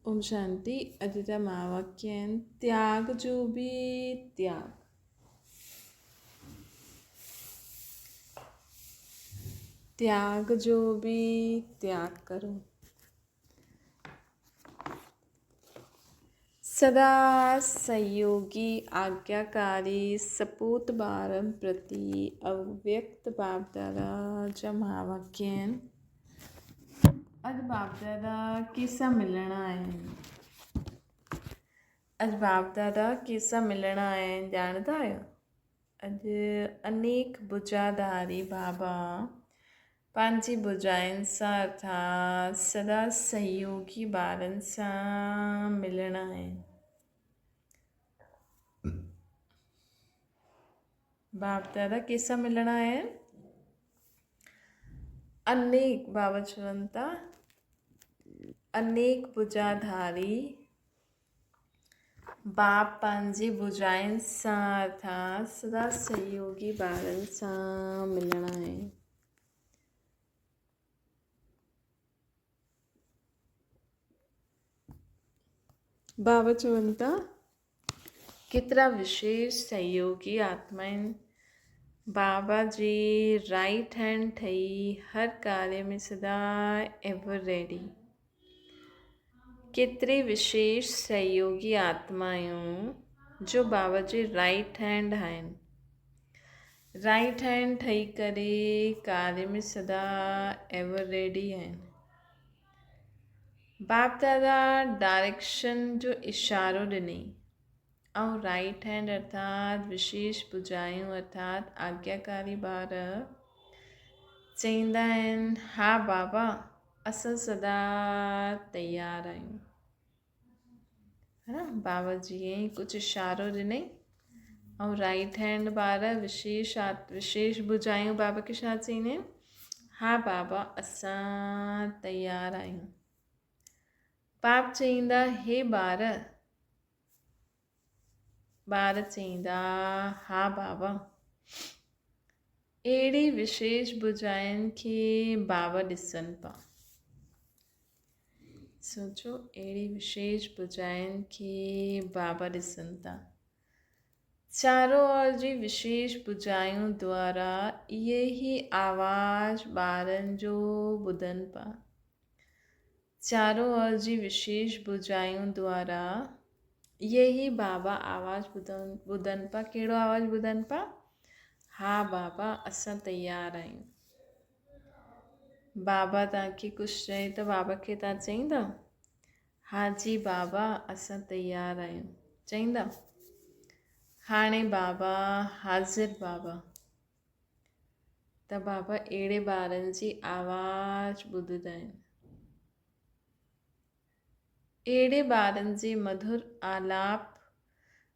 ओम शांति। अदिता महावाक्यन त्याग जो भी त्याग। त्याग जो भी त्याग करो। सदा सहयोगी आज्ञाकारी सपूत बारम प्रति अव्यक्त बापदादा ज महावाक्यन अज बापदादा किसा मिलना है। अज बापदादा किसा मिलना है जानता है। अज अनेक बुझाधारी बाबा पंहिंजी बुझाइनि सां अर्थात सदा सहयोगी ॿारनि सां मिलणा आहिनि। बाप दादा कंहिंसां मिलणा आहिनि? अनेक बाबा चवनि था अनेक बुझाधारी बाप पंहिंजी बुझाइनि सां अर्थात सदा सहयोगी ॿारनि सां मिलणा आहिनि। बाबा चवनि था केतिरा विशेष सहयोगी आत्मा आहिनि। बाबा जी राइट हैंड ठही हर कार्य में सदा एवर रेडी। केतिरी विशेष सहयोगी आत्मायूं जो बाबा जी राइट हैंड आहिनि। राइट हैंड ठही करे कार्य में सदा एवर रेडी आहिनि। बाप दादा डायरेक्शन जो इशारो ॾिनई ऐं राइट हैंड अर्थात विशेष बुझायूं अर्थात आज्ञाकारी ॿार चईंदा आहिनि हा बाबा असां सदा तयारु आहियूं। है न, बाबा जीअं ई कुझु इशारो ॾिनई ऐं राइट हैंड ॿार विशेष बुझायूं बाबा खे छा चईंदा आहिनि? हा बाबा असां तयारु आहियूं। बाप चईंदा हे ॿार चईंदा हा बाबा। अहिड़ी विशेष बुझाइनि खे बाबा ॾिसनि पिया। सोचो अहिड़ी विशेष बुझाइनि खे बाबा ॾिसनि था। चारों ओर जी विशेष बुझायूं द्वारा इहे ई आवाज़ ॿारनि जो ॿुधनि पिया। चारों ओर जी विशेष बुझायूं द्वारा इहे ई बाबा आवाज़ ॿुधनि पिया। कहिड़ो आवाज़ ॿुधनि पिया? हा बाबा असां तयारु आहियूं। बाबा तव्हांखे कुझु चए त बाबा खे तव्हां चईंदा हा जी बाबा असां तयारु आहियूं चईंदा। हाणे बाबा हाज़िर बाबा त बाबा अहिड़े ॿारनि जी आवाज़ ॿुधंदा आहिनि। अहिड़े ॿारनि जे मधुर आलाप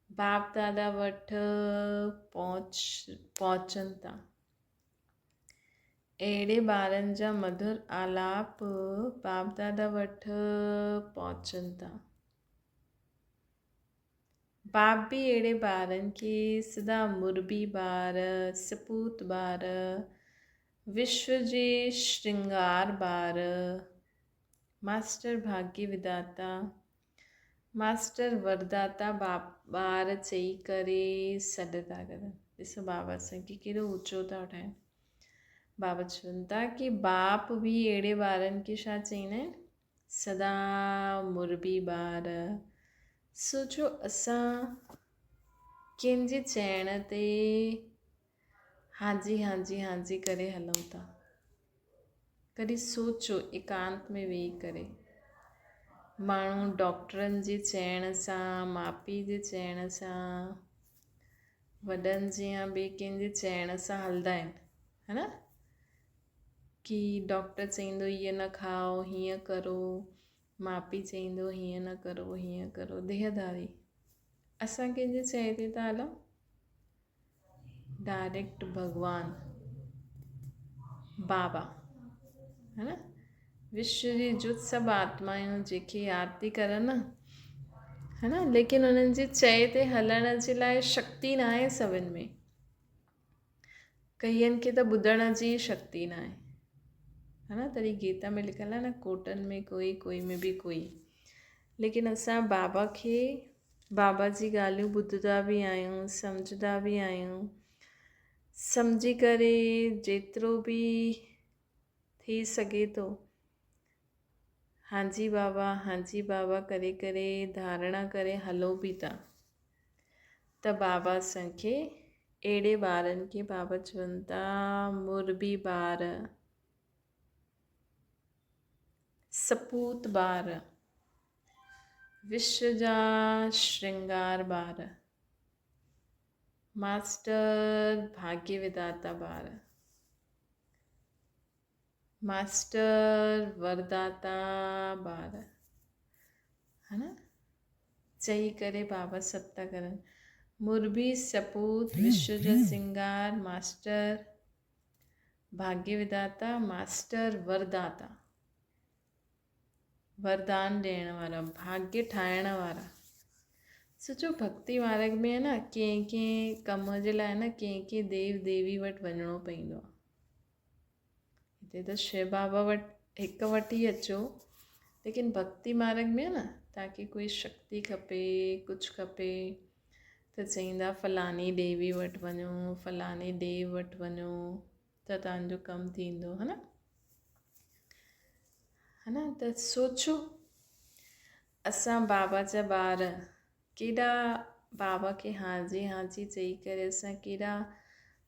बाप दादा वटि पहुचनि था। अहिड़े ॿारनि जा मधुर आलाप बाप दादा वटि पहुचनि था। बाप बि अहिड़े ॿारनि खे सदा मुरबी ॿार सपूत ॿार विश्व जे श्रृंगार ॿार मास्टर भाग्य विदाता मास्टर वरदाता ॿार चई करे सॾ था करनि। ॾिसो बाबा असांखे केॾो ऊचो था उठाइनि। बाबा चवनि था कि बाप बि अहिड़े ॿारनि खे छा चईंदा आहिनि? सदा मुरबी ॿार। सोचो असां कंहिंजे चइण ते हाजी हाजी हाजी करे हलूं था। कॾहिं सोचो एकांत में वेही करे माण्हू डॉक्टरनि जे चइण सां माउ पीउ जे चइण सां वॾनि जे या ॿिए कंहिंजे चइण सां हलंदा आहिनि। है न, कि डॉक्टर चईंदो हीअं न खाओ हीअं करो, माउ पीउ चईंदो हीअं न करो हीअं करो। देहधारी असां कंहिंजे चए ते था हलूं? डायरेक्ट भगवान बाबा है न, विश्व जी जुत सभु आत्मायूं जेके यादि थी करनि न, है न, लेकिन उन्हनि जे चए ते हलण जे लाइ शक्ति न आहे सभिनि में। कईअनि खे त ॿुधण जी शक्ति न आहे। है न, तॾहिं गीता में लिखियलु आहे न कोटनि में कोई में बि कोई। लेकिन असां बाबा खे, बाबा जी ॻाल्हियूं ॿुधंदा बि आहियूं, सम्झंदा बि आहियूं। सम्झी करे जेतिरो बि थी सघे थो हांजी बाबा करे करे धारणा करे हलो बि था, त बाबा असांखे अहिड़े ॿारनि खे बाबा चवनि था मुरबी ॿार, सपूत ॿार, विश्व जा श्रृंगार ॿार, मास्टर भाग्य विधाता ॿार, मास्टर वरदाता ॿार, है न, चई करे बाबा सत था करनि। मुरबी सपूत विश्व जा श्रृंगार, मास्टर भाग्य विधाता, मास्टर वरदाता, वरदान ॾियण वारा, भाग्य ठाहिण वारा। सोचो भक्ति मार्ग में है न, कंहिं कंहिं कम जे लाइ न कंहिं देव देवी वटि वञिणो पवंदो आहे। हिते त शिव बाबा वटि हिकु वटि ई अचो, लेकिन भक्ति मार्ग में न तव्हांखे कोई शक्ति खपे, कुझु खपे, त चईंदा फलानी देवी वटि वञो, फलाने देव वटि वञो, त तव्हांजो कमु थींदो, है न। त सोचो असां बाबा जा ॿार केॾा बाबा खे हाजी हाजी चई करे असां केॾा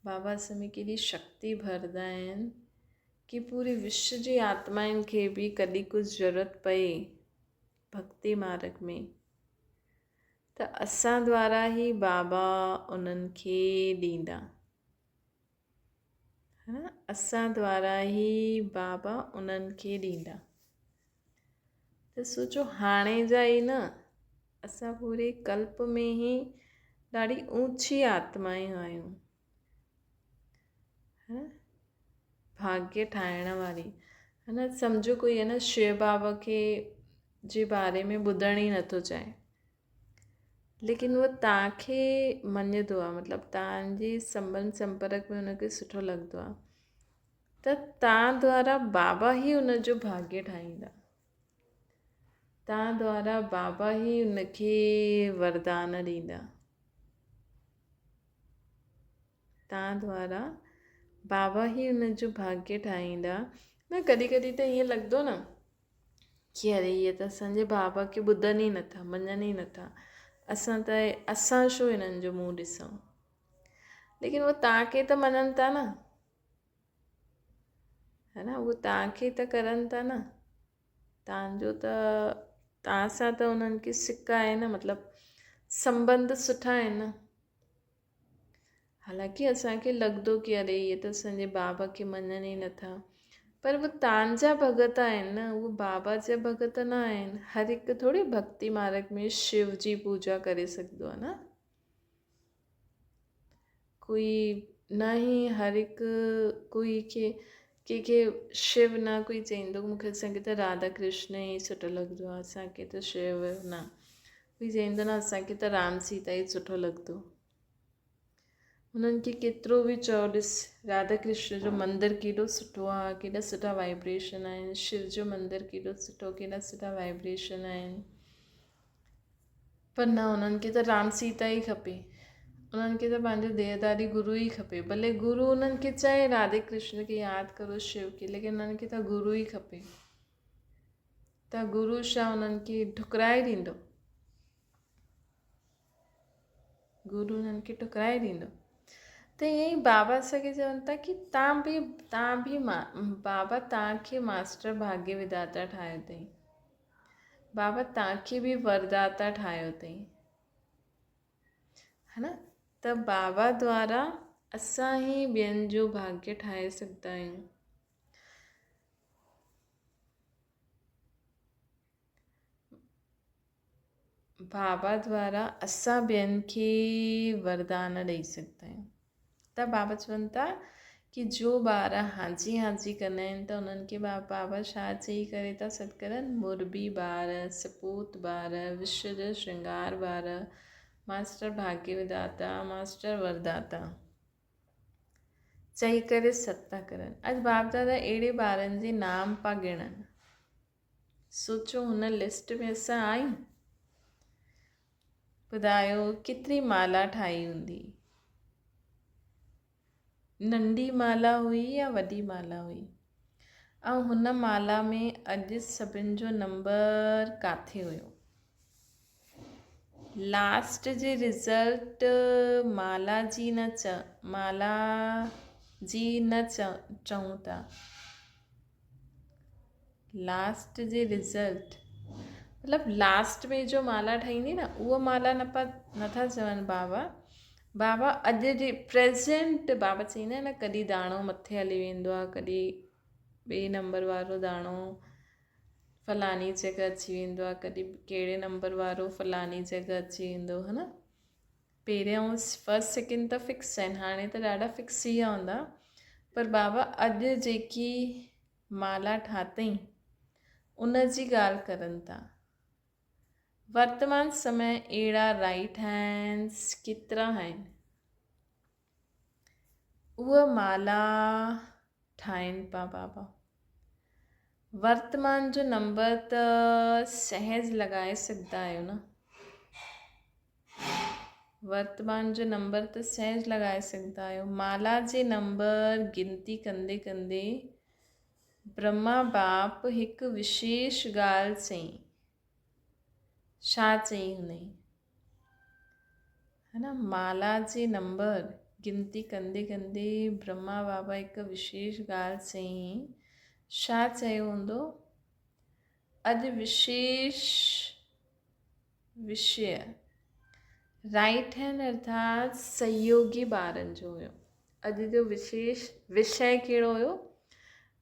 बाबा असां में केॾी शक्ति भरंदा आहिनि कि पूरे विश्व जी आत्माउनि खे बि कॾहिं कुझु ज़रूरत पए भक्ति मार्ग में, त असां द्वारा ई बाबा उन्हनि खे ॾींदा, है न, असां द्वारा ई बाबा उन्हनि खे ॾींदा। त सोचो हाणे जा ई न असां पूरे कल्प में ई ॾाढी ऊची आत्माऊं आहियूं, है न, भाग्य ठाहिण वारी, है न। सम्झो कोई है न शिव बाबा खे जे बारे में ॿुधण ई नथो चाहे, लेकिन उहो तव्हांखे मञंदो आहे, मतिलबु तव्हांजे संबंध संपर्क में हुनखे सुठो लॻंदो आहे, त तव्हां द्वारा बाबा ई हुनजो भाग्य ठाहींदा, तव्हां द्वारा बाबा ई हुनखे वरदान ॾींदा, तव्हां द्वारा बाबा ई हुनजो भाग्य ठाहींदा। न कॾहिं कॾहिं त ईअं लॻंदो न कि अरे इहे त असांजे बाबा खे ॿुधनि ई नथा, मञनि ई नथा, असां छो हिननि जो मुंहुं ॾिसूं, लेकिन उहो तव्हांखे त मञनि था न, है न, उहो तव्हांखे त करनि था न, तव्हांजो त तव्हां सां त उन्हनि खे सिक आहे न, मतिलबु संबंध सुठा आहिनि न। हालांकि असांखे लॻंदो कि अरे इहे त असांजे बाबा खे मञनि ई नथा, पर उहे तव्हांजा भॻत आहिनि न, उहे बाबा जा भॻत न आहिनि। हर हिकु थोरी भक्ति मार्ग में शिव जी पूजा करे सघंदो आहे न, कोई न ई हर हिकु कोई कंहिंखे शिव न कोई चईंदो मूंखे असांखे त राधा कृष्ण ई सुठो लॻंदो आहे, असांखे त शिव न, कोई चईंदो न असांखे त राम सीता ई सुठो लॻंदो। उन्हनि खे केतिरो बि चओ, ॾिस राधा कृष्ण जो मंदरु केॾो सुठो आहे, केॾा सुठा वाइब्रेशन आहिनि, शिव जो मंदरु केॾो सुठो, केॾा सुठा वाइब्रेशन आहिनि, पर न, उन्हनि खे त राम सीता ई खपे, उन्हनि खे त पंहिंजो देहदारी गुरू ई खपे। भले गुरू उन्हनि खे चए राधे कृष्ण खे यादि करो, शिव खे, लेकिन उन्हनि खे त गुरू ई खपे, त गुरू छा उन्हनि खे ठुकराए ॾींदो, गुरू उन्हनि खे ठुकराए ॾींदो। त ईअं ई बाबा असांखे चवनि था कि तव्हां बि बाबा तव्हांखे मास्टर भाग्य विधाता ठाहियो अथई, बाबा तव्हांखे बि वरदाता ठाहियो अथई, है न। त बाबा द्वारा असां ई ॿियनि जो भाग्य ठाहे सघंदा आहियूं। बाबा द्वारा असां ॿियनि खे वरदान ॾेई सघंदा आहियूं। त बाबा चवनि था कि जो ॿार हाजी हाजी कंदा आहिनि त उन्हनि खे बाबा छा चई करे था सॾु करनि, मुरबी ॿार, सपूत ॿार, विश्व जा श्रृंगार ॿार, मास्टर भाग्य विधाता, मास्टर वरदाता, चई करे सॾु था करनि। अॼु बाप दादा अहिड़े ॿारनि जे नाम पिया गिणनि, सोचो हुन लिस्ट में असां आहियूं? ॿुधायो केतिरी माला ठाही हूंदी? नंढी माला हुई या वॾी माला हुई? ऐं हुन माला में अॼु सभिनि जो नंबर किथे हुयो? लास्ट जे रिज़ल्ट माला जी न चऊं था। लास्ट जे रिज़ल्ट मतिलबु लास्ट में जो माला ठहींदी न उहा माला नथा चवनि बाबा अॼु जे प्रेज़ेंट बाबा चईंदा आहिनि न, कॾहिं दाणो मथे हली वेंदो आहे, कॾहिं ॿिए नंबर वारो दाणो फलानी जॻह अची वेंदो आहे, कॾहिं कहिड़े नंबर वारो फलानी जॻह अची वेंदो है न। पहिरियों फर्स्ट सेकेंड त फिक्स आहिनि, हाणे त ॾाढा फिक्स थी विया हूंदा, पर बाबा अॼु जेकी माला ठातई उन जी ॻाल्हि करनि था। वर्तमान समय अहिड़ा राइट हैंड्स केतिरा आहिनि उहा माला ठाहिनि पिया बाबा। वर्तमान जो नंबर त सहज लॻाए सघंदा आहियो न, वर्तमान जो नंबर त सहज लॻाए सघंदा आहियो। माला जे नंबर गिनती कंदे कंदे ब्रह्मा बाप हिकु विशेष ॻाल्हि चई। छा चई हुनई? है न, माला जे नंबर गिनती कंदे कंदे ब्रह्मा बाबा हिकु विशेष ॻाल्हि चई। छा चयो हूंदो? अॼु विशेष विषय राइट हैंड अर्थात सहयोगी ॿारनि जो हुयो। अॼु जो विशेष विषय कहिड़ो हुयो?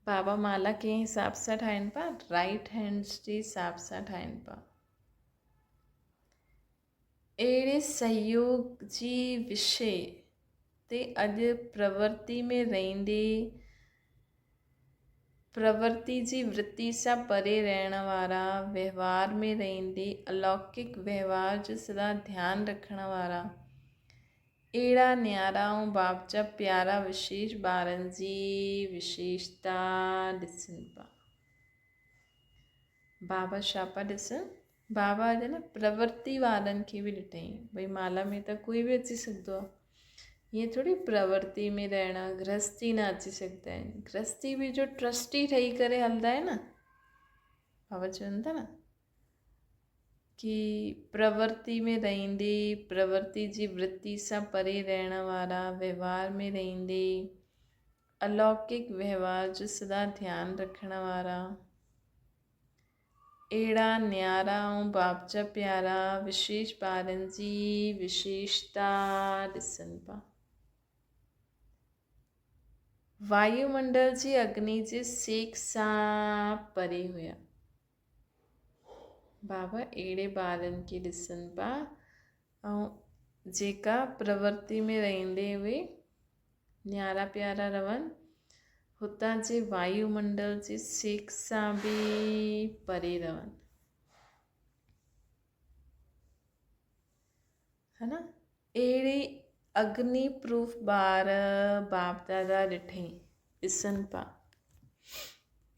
बाबा माला कंहिं हिसाब सां ठाहिनि पिया? राइट हैंड्स जे हिसाब सां ठाहिनि पिया। अहिड़े सहयोग जी विषय ते अॼु प्रवृत्ति में रहंदे, प्रवृत्ति जी वृत्ति सां परे रहण वारा, व्यवहार में रहंदे अलौकिक व्यवहार जो सदा ध्यानु रखण वारा, अहिड़ा न्यारा ऐं बाप जा प्यारा विशेष ॿारनि जी विशेषता ॾिसनि पिया। बाबा छा पिया ॾिसनि? बाबा अॼु न प्रवृत्ति वारनि खे बि ॾिठई। भई माला में त कोई बि अची सघंदो आहे, हीअं थोरी प्रवृत्ति में रहणा, गृहस्थी न अची सघंदा आहिनि। गृहस्थी बि जो ट्रस्टी ठही करे हलंदा आहिनि न, बाबा चवनि था न कि प्रवृत्ति में रहंदे, प्रवृत्ति जी वृत्ति सां परे रहण वारा, व्यवहार में रहंदे अलौकिक व्यवहार जो सदा ध्यानु रखण वारा, अहिड़ा न्यारा ऐं बाप जा प्यारा विशेष ॿारनि जी विशेषता ॾिसनि पिया। वायुमंडल जी अग्नि जे सेक सां परे हुया। बाबा अहिड़े ॿारनि खे ॾिसनि पिया ऐं जेका प्रवृत्ति में रहंदे हुए न्यारा प्यारा रहनि, हुतां जे वायुमंडल जे सेक सां बि परे रहनि, है न। अहिड़ी अग्नि प्रूफ ॿार बाप दादा ॾिसनि पिया,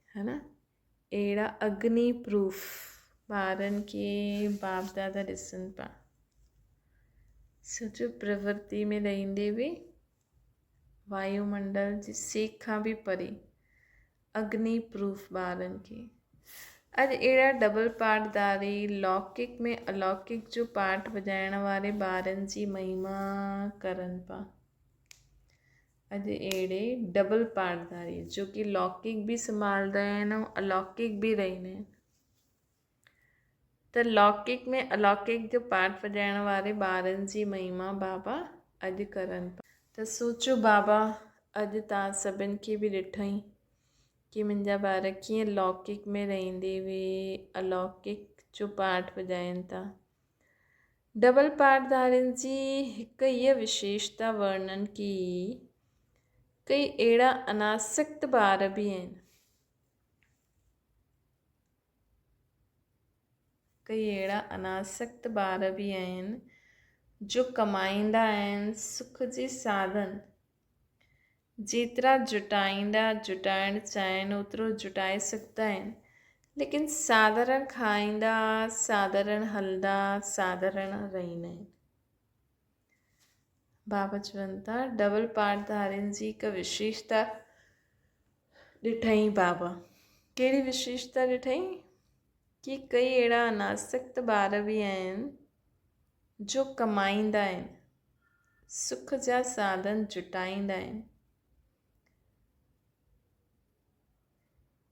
है न। अहिड़ा अग्नि प्रूफ ॿारनि खे बाप दादा ॾिसनि पिया। सोचो, प्रवृत्ति में रहंदे बि वायुमंडल जी सेक खां बि परे अग्नि प्रूफ ॿारनि खे। अॼु अहिड़ा डबल पाठधारी लौकिक में अलौकिक जो पाठ वॼाइण वारे ॿारनि जी महिमा करनि पिया। अॼु अहिड़े डबल पाठधारी जो कि लौकिक बि संभालंदा आहिनि ऐं अलौकिक बि रहंदा आहिनि, त लौकिक में अलौकिक जो पाठ वॼाइण वारे ॿारनि जी महिमा बाबा अॼु करनि पिया। त सोचो बाबा अॼु तव्हां सभिनि खे बि ॾिठई कि मुंहिंजा ॿार कीअं लौकिक में रहंदे हुए अलौकिक जो पाठ वॼाइनि था। डबल पाठधारियुनि जी हिकु हीअ विशेषता वर्णन की कई अहिड़ा अनासक्त ॿार बि आहिनि, कई अहिड़ा अनासक्त ॿार बि आहिनि जो कमाईंदा आहिनि सुख जे साधन, जेतिरा जुटाइणु चाहिनि ओतिरो जुटाए सघंदा आहिनि, लेकिन साधारण खाईंदा, साधारण हलंदा, साधारण रहंदा आहिनि। बाबा चवनि था डबल पाठधारियुनि जी हिकु विशेषता ॾिठई बाबा। कहिड़ी विशेषता ॾिठई कि कई अहिड़ा अनासक्त ॿार बि आहिनि जो कमाईंदा आहिनि, सुख जा साधन जुटाईंदा आहिनि,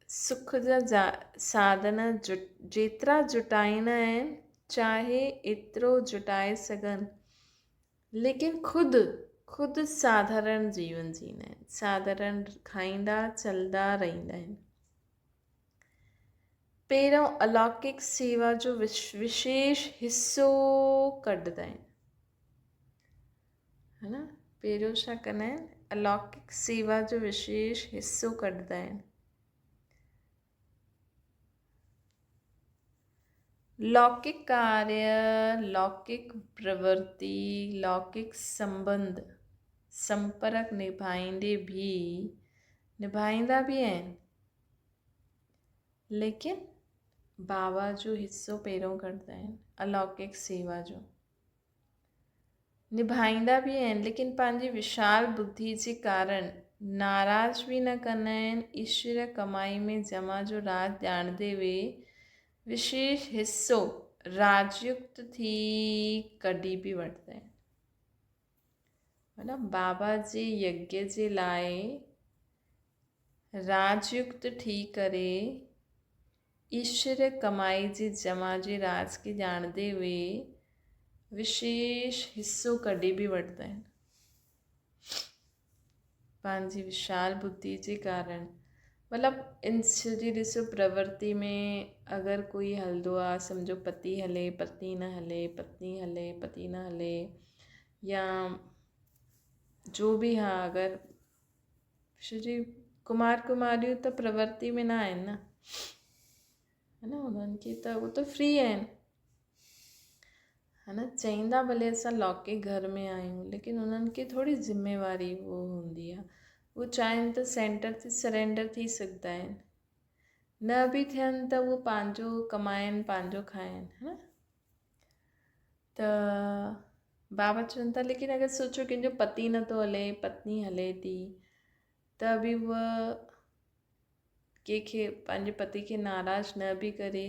सुख जा साधन जेतिरा जुटाईंदा आहिनि चाहे एतिरो जुटाए सघनि, लेकिन ख़ुदि साधारण जीवन जींदा आहिनि, साधारण खाईंदा चलंदा रहंदा आहिनि। पहिरों अलौकिक सेवा जो विशेष हिस्सो कढंदा आहिनि, है न। पहिरियों छा कंदा आहिनि, अलौकिक सेवा जो विशेष हिस्सो कढंदा आहिनि। लौकिक कार्य, लौकिक प्रवृत्ति, लौकिक संबंध संपर्क निभाईंदा भी आहिनि, लेकिन बाबा जो हिस्सो पहिरों कढंदा आहिनि, अलौकिक सेवा जो निभाईंदा भी आहिनि, लेकिन पंहिंजी विशाल बुद्धि जे कारण नाराज़ भी न कंदा आहिनि। ईश्वर कमाई में जमा जो राज ॼाणंदे हुए विशेष हिस्सो राजयुक्त थी कढी भी वठंदा आहिनि। मतलब बाबा जे यज्ञ जे लाइ राजयुक्त थी करे ईश्वर कमाई जी जमा जे राज खे ॼाणंदे हुए विशेष हिस्सो कढी भी वठंदा आहिनि, पंहिंजी विशाल बुद्धि जे कारण। मतिलबु इन सॼी ॾिसो प्रवृत्ति में अगरि कोई हलंदो आहे, सम्झो पति हले पत्नी न हले, पत्नी हले पति न हले, या जो बि हा, अगरि सॼी कुमार कुमारियूं त प्रवृत्ति में न आहिनि न, है न। उन्हनि खे त उहो त फ्री आहिनि, है न। चईंदा भले असां लौकिक घर में आहियूं, लेकिन उन्हनि खे थोरी ज़िम्मेवारी वो हूंदी आहे। वो चाहिनि त सेंटर ते सरेंडर थी सघंदा आहिनि, न बि थियनि त उहो पंहिंजो कमाइनि पंहिंजो खाइनि, है न। त बाबा चवनि था लेकिन अगरि सोचो कंहिंजो पति नथो हले, पत्नी हले थी, त बि उहा कंहिंखे पंहिंजे पति खे नाराज़ न बि करे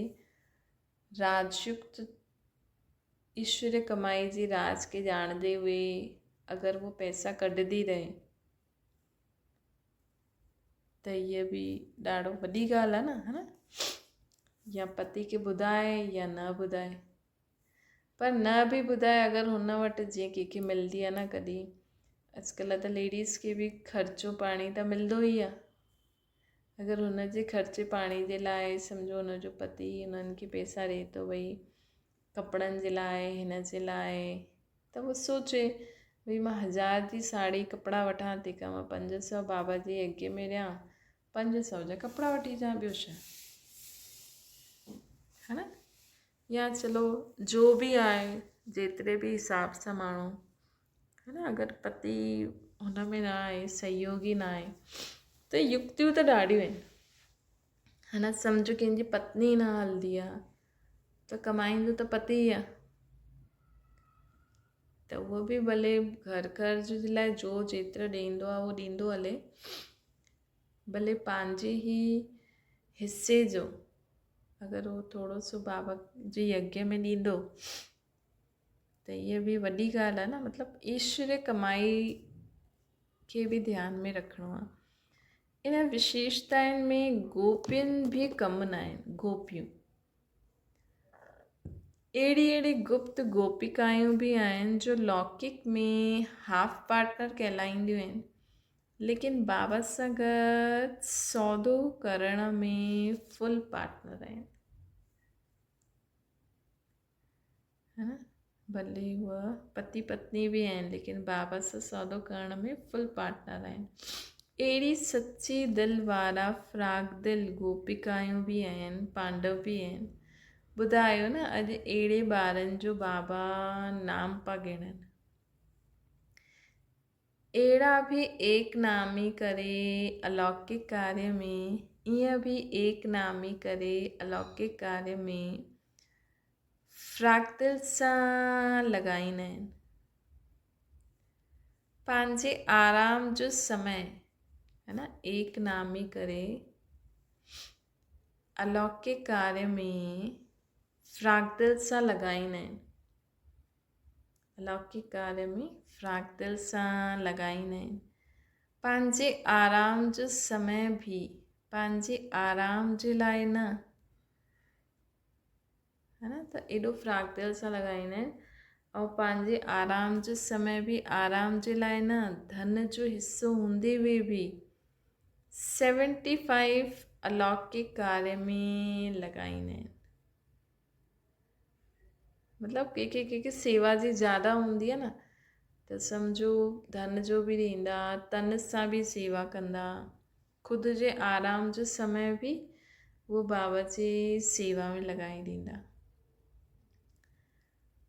राजयुक्त ईश्वर कमाई जी राज खे ॼाणंदे हुए अगरि वो पैसा कढंदी रहे त इहा बि ॾाढो वॾी ॻाल्हि आहे न, है न। या पति खे ॿुधाए या न ॿुधाए, पर न बि ॿुधाए अगरि हुन वटि जीअं कंहिंखे मिलंदी आहे न कॾहिं, अॼुकल्ह त लेडीज़ खे बि ख़र्चो पाणी त मिलंदो ई आहे। अगरि हुनजे ख़र्चे पाणी जे लाइ सम्झो हुनजो पति हुननि खे पैसा ॾिए थो, भई कपिड़नि जे लाइ, हिन जे लाइ, त उहो सोचे भई मां 1000 जी साड़ी कपिड़ा वठां थी का, मां 500 बाबा जी यज्ञ में ॾियां, 500 जा कपिड़ा वठी अचां, ॿियो छा, है न। या चलो जो बि आहे जेतिरे बि हिसाब सां माण्हू, है न, अगरि पति हुन में न आहे, सहयोगी न आहे, त युक्तियूं त ॾाढियूं आहिनि, है न। सम्झो कंहिंजी पत्नी न हलंदी आहे त कमाईंदो त पति ई आहे, त उहो बि भले घर ख़र्च जे लाइ जो जेतिरो ॾींदो आहे उहो ॾींदो हले, भले पंहिंजे ई हिसे जो अगरि उहो थोरो सो बाबा जे यज्ञ में ॾींदो त इहा बि वॾी ॻाल्हि आहे न। मतिलबु ईश्वर कमाई खे बि ध्यान में रखिणो आहे। इन विशेषताउनि में गोपियुनि बि कम न आहिनि। गोपियूं अहिड़ी गुप्त गोपिकायूं बि आहिनि जो लौकिक में हाफ पार्टनर कहलाईंदियूं आहिनि, लेकिन बाबा सां गॾु सौदो करण में फुल पार्टनर आहिनि, है न। भले उहा पति पत्नी बि आहिनि, लेकिन बाबा सां सौदो करण में फुल पार्टनर आहिनि। अहिड़ी सची दिलि वारा फ्राक दिलि गोपिकायूं बि आहिनि, पांडव बि आहिनि। ॿुधायो न अॼु अहिड़े ॿारनि जो बाबा नाम पिया गिणनि। अहिड़ा बि एक नामी करे अलौकिक कार्य में ईअं बि एक नामी करे अलौकिक कार्य में फ्रैक्टल सां लॻाईंदा आहिनि। पंहिंजे आराम जो समय है न एक नामी करे अलौकिक कार्य में फ्रैक्टल सां लॻाईंदा आहिनि। अलौकिक कार्य में फ्रैक्टल सां लॻाईंदा आहिनि। पंहिंजे आराम जो समय बि पंहिंजे आराम जे लाइ न, है न, त एॾो फ्रैक्टल सां लॻाईंदा आहिनि। ऐं पंहिंजे आराम जो समय बि आराम जे लाइ न, धन जो हिसो हूंदे हुए बि 75 अलौकिक कार्य में लॻाईंदा आहिनि। मतिलबु कंहिंखे सेवा जी ज़्यादा हूंदी आहे न, त सम्झो धन जो बि ॾींदा, तन सां बि सेवा कंदा, ख़ुदि जे आराम जो समय बि उहो बाबा जी सेवा में लॻाए ॾींदा।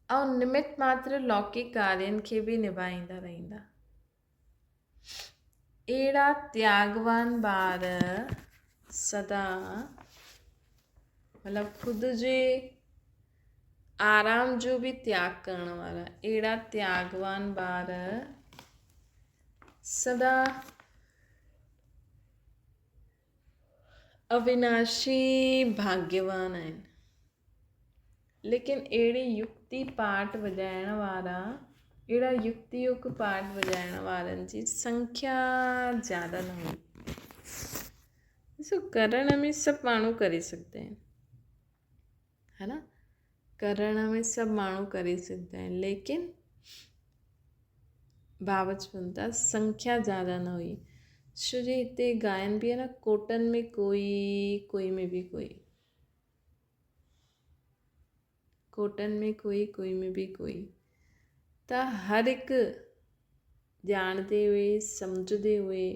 ऐं निमित मात्र लौकिक कार्यनि खे बि निभाईंदा रहंदा। अहिड़ा त्यागवान ॿार सदा मतिलबु ख़ुदि जे आराम जो बि त्याग करण वारा, अहिड़ा त्यागवान ॿार सदा अविनाशी भाग्यवान आहिनि। लेकिन अहिड़ी युक्ति पाठ वॼाइण वारा, अहिड़ा युक्ति युग पाठ वॼाइण वारनि जी संख्या ज़्यादा न हुई। ॾिसो, करण में सभु माण्हू करे सघंदा आहिनि, है न, करण में सभु माण्हू करे सघंदा आहिनि, लेकिन बाबा चवनि था संख्या ज़्यादा न हुई। छो जे हिते गायन बि आहे न, कोटनि में कोई, कोई में बि कोई, कोटनि में कोई, कोई में बि कोई, त हर हिकु ॼाणते हुए सम्झंदे हुए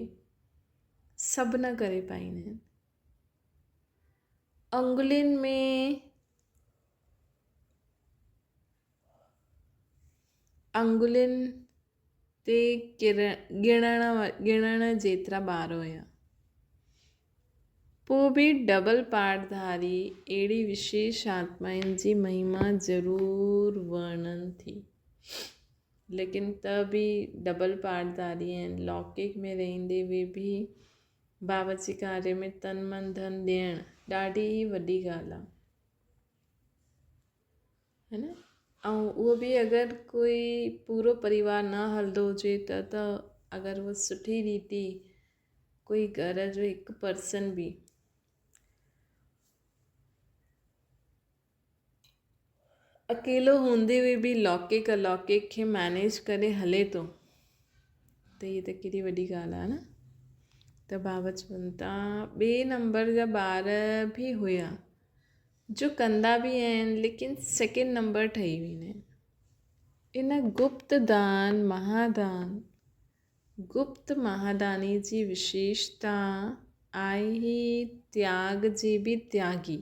सभु न करे पाईंदा आहिनि। अंगुलियुनि में अंगुलियुनि ते गिणण जेतिरा ॿार हुया, पोइ बि डबल पाठधारी अहिड़ी विशेष आत्माउनि जी महिमा ज़रूरु वर्णन थी। लेकिन त बि डबल पाठधारी आहिनि, लौकिक में रहंदे हुए बि बाबा जी कार्य में तन मन धन ॾियणु ॾाढी वॾी ॻाल्हि आहे, है न। ऐं उहो बि अगरि कोई पूरो परिवार न हलंदो हुजे त अगरि उहा सुठी रीति कोई घर जो हिकु पर्सन बि अकेलो हूंदे हुए बि लौकिक अलौकिक खे मैनेज करे हले थो, त इहा त केॾी वॾी ॻाल्हि आहे न। त बाबा चवनि था ॿिए नंबर जा ॿार बि हुया जो कंदा बि आहिनि, लेकिन सेकेंड नंबर ठही वेंदा आहिनि। इन गुप्त दान महादान, गुप्त महादानी जी विशेषता आहे ही त्याग जी बि त्यागी।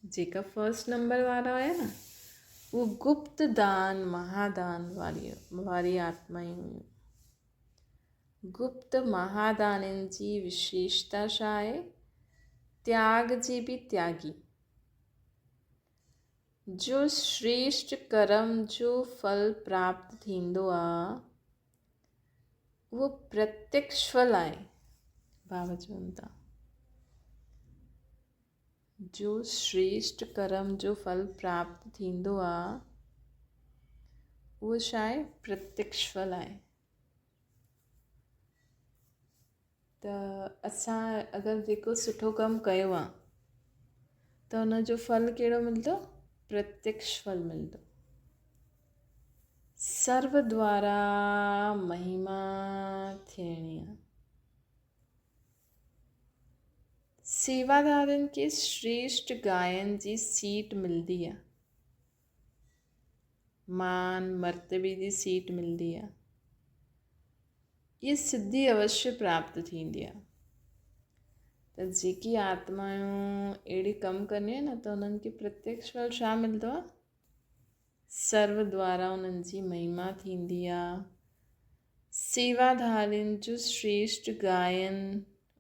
जेका फर्स्ट नंबर वारा हुया न, वो गुप्त दान महादान वारी आत्माएं हुयूं। गुप्त महादाननि जी विशेषता छा आहे? त्याग जी बि त्यागी। जो श्रेष्ठ कर्म जो फल प्राप्त थींदो आहे, उहो प्रत्यक्ष फल आहे। बाबा चवनि था जो श्रेष्ठ कर्म जो फल प्राप्त थींदो आहे, उहो छा आहे? प्रत्यक्ष फल आहे। त असां अगरि जेको सुठो कमु कयो आहे त हुनजो फल कहिड़ो मिलंदो? प्रत्यक्ष फल मिलंदो। सर्व द्वारा महिमा थियणी आहे। सेवादारनि खे श्रेष्ठ गायन जी सीट मिलंदी आहे, मान मर्तबे जी सीट मिलंदी आहे। ये सिद्धि अवश्य प्राप्त थींदी आहे। त जेकी आत्माऊं अहिड़ी कमु कंदियूं आहिनि न, त उन्हनि खे प्रत्यक्ष फल छा मिलंदो आहे? सर्व द्वारा उन्हनि जी महिमा थींदी आहे, सेवाधारियुनि जो श्रेष्ठ गायन,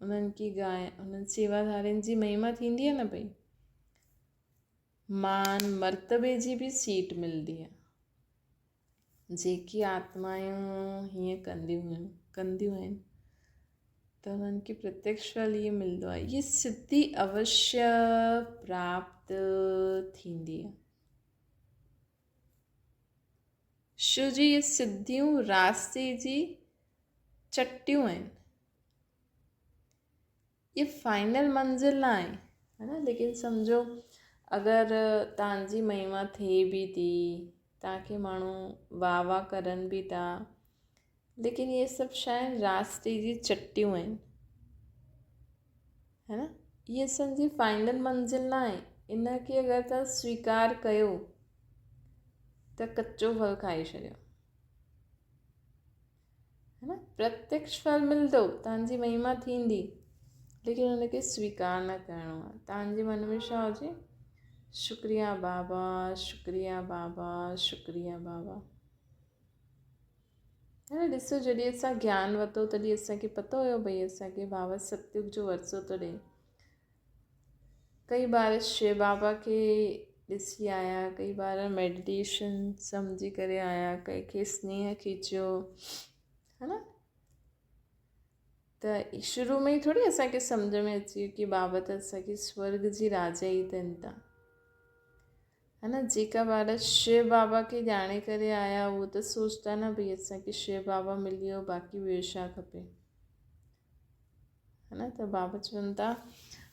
उन्हनि सेवाधारियुनि जी महिमा थींदी आहे न भई, मान मर्तबे जी बि सीट मिलंदी आहे। जेकी आत्मायूं हीअं कंदियूं आहिनि त उन्हनि खे प्रत्यक्ष फल इहे मिलंदो आहे, इहे सिद्धि अवश्य प्राप्त थींदी आहे। छो जी इहे सिद्धियूं रास्ते जी चटियूं आहिनि, ये फाइनल मंज़िल न आहे, है ना। लेकिन सम्झो अगरि तव्हांजी महिमा थिए बि थी, तव्हांखे माण्हू वाह वाह करनि बि था, लेकिन ये सभु शइ रास्ते जी चटियूं आहिनि, है ना। ये असांजी फाइनल मंज़िल न आहे। इन खे अगरि तव्हां स्वीकार कयो त कचो फल खाई छॾियो, है न। प्रत्यक्ष फल मिलंदो, तव्हांजी महिमा थींदी, लेकिन हुनखे स्वीकार न करिणो आहे। तव्हांजे मन में छा हुजे, शुक्रिया बाबा, शुक्रिया बाबा, शुक्रिया बाबा, है न। ॾिसो, जॾहिं असां ज्ञान वरितो तॾहिं असांखे पतो हुयो भई असांखे बाबा सतयुग जो वरिसो थो ॾिए। कई बार शिव बाबा खे ॾिसी आया, कई बार मेडिटेशन सम्झी करे आया, कंहिंखे स्नेह खीचियो, है न। त शुरू में ई थोरी असांखे सम्झ में अची की बाबा त असांखे स्वर्ग जी राजा ई अथनि था, है न। जेका ॿार शिव बाबा खे ॼाणे करे आया, उहो त सोचता न भई असांखे शिव बाबा मिली वियो, बाक़ी ॿियो छा खपे, है न। त बाबा चवनि था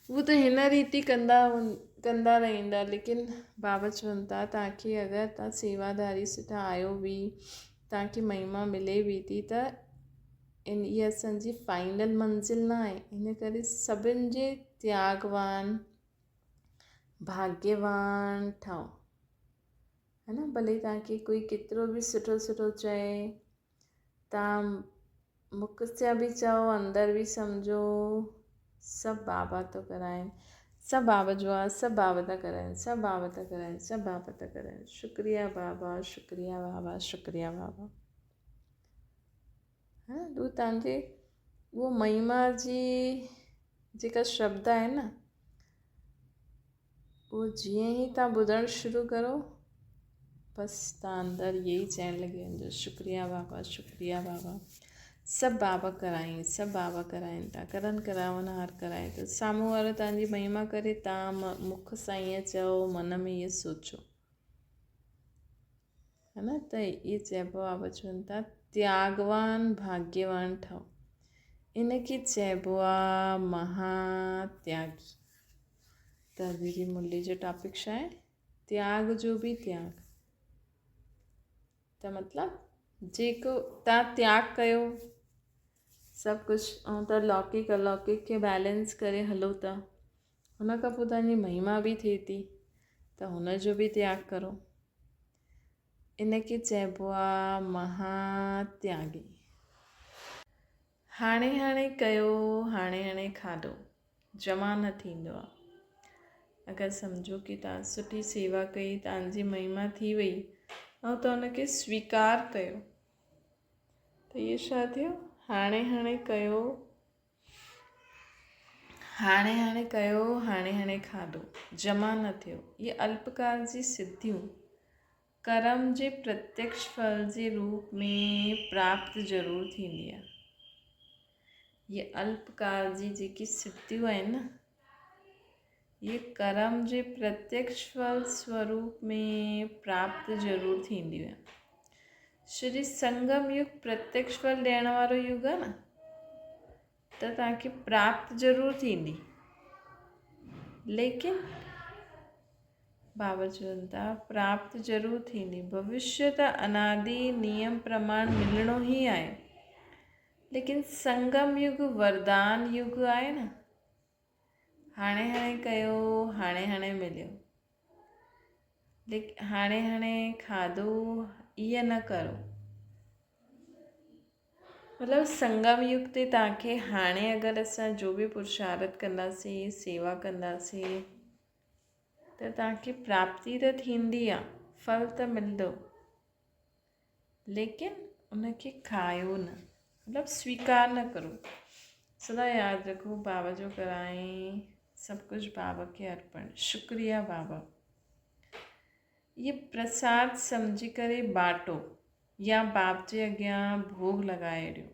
उहो त हिन रीति कंदा रहंदा, लेकिन बाबा चवनि था तव्हांखे अगरि तव्हां सेवादारी सुठा आहियो बि, तव्हांखे महिमा मिले बि थी, त इहा असांजी फाइनल मंज़िल न आहे। इन करे सभिनि जे त्यागवान भाग्यवान ठहो, है न। भले तव्हांखे कोई केतिरो बि सुठो सुठो चए, तव्हां मुख सां बि चओ, अंदरि बि सम्झो, सभु बाबा थो कराइनि, सभु बाबा जो आहे, सभु बाबा था कराइनि, सभु बाबा था कराइनि, सभु बाबा था कराइनि। शुक्रिया बाबा, शुक्रिया बाबा, शुक्रिया बाबा, है न। उहो तव्हांजे उहो महिमा जी जेका शब्द आहे न, उहो जीअं ई तव्हां ॿुधणु शुरू करो, बसि तव्हां अंदरि इहे ई चइणु लॻी वञिजो, शुक्रिया बाबा, शुक्रिया बाबा, सभु बाबा कराइनि, सभु बाबा कराइनि था, करनि करावनहार कराए थो। साम्हूं वारो तव्हांजी महिमा करे, तव्हां मुख सां ईअं चओ, मन में ईअं सोचो, है न। त इहे चइबो आहे, बाबा चवनि था त्यागवान भाग्यवान ठहो। इनखे चइबो आहे महात्यागी। त दीदी मुरली जो टॉपिक छा आहे, त्याग जो बि त्याग। त मतिलबु जेको तव्हां त्याग कयो सभु कुझु, ऐं त लौकिक अलौकिक खे बैलेंस करे हलो था, हुन खां पोइ तव्हांजी महिमा बि थिए थी, त हुनजो बि त्याग करो। इनखे चइबो आहे महात्यागी। हाणे हाणे कयो, हाणे हाणे खाधो, जमा न थींदो आहे। अगरि सम्झो की तव्हां सुठी सेवा कई, तव्हांजी महिमा थी वई, ऐं त हुनखे स्वीकार कयो, त इहो छा थियो, हाणे हाणे कयो, हाणे हाणे कयो, हाणे हाणे खाधो, जमा न थियो। इहे अल्पकाल जी सिद्धियूं कर्म जे प्रत्यक्ष फल जे रूप में प्राप्त ज़रूरु थींदी आहे। ये अल्पकाल जी जेकी सिद्धियूं आहिनि न, ये कर्म जे प्रत्यक्ष फल स्वरूप में प्राप्त ज़रूरु थींदियूं आहिनि। श्री संगम युग प्रत्यक्ष फल ॾियण वारो युग आहे न, त तव्हांखे प्राप्त ज़रूरु थींदी, लेकिन बाबा चवनि था प्राप्त ज़रूरु थींदी। भविष्य त अनादि नियम प्रमाण मिलणो ई आहे, लेकिन संगम युग वरदान युग आहे न, हाणे हाणे कयो, हाणे हाणे मिलियो, लेकिन हाणे हाणे खाधो ईअं न करो। मतिलबु संगम युग ते तव्हांखे हाणे अगरि असां जो बि पुरुषार्थ कंदासीं, सेवा कंदासीं, त तव्हांखे प्राप्ति त थींदी आहे, फल त मिलंदो, लेकिन उनखे खायो न, मतलब स्वीकार न करो। सदा याद रखो बाबा जो कराएं सब कुछ बाबा के अर्पण। शुक्रिया बाबा। ये प्रसाद समझी करे बाटो या बाप जे अॻियां भोग लॻाए ॾियो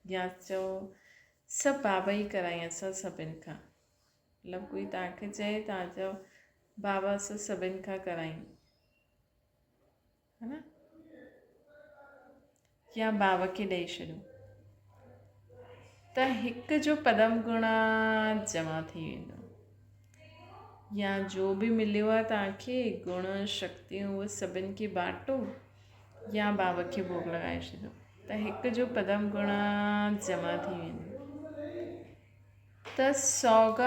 या चओ सभु बाबा ई कराई असां सभिनि खां। मतलब कोई तव्हांखे चए तव्हां चओ बाबा असां सभिनि खां करायूं, है न, या बाबा खे ॾेई छॾियो त हिकु जो पदम गुणा जमा थी वेंदो। या जो बि मिलियो आहे तव्हांखे गुण शक्तियूं उहे सभिनि खे बांटो या बाबा खे भोग लॻाए छॾियो त हिकु जो पदम गुणा जमा थी वेंदो। त सौदो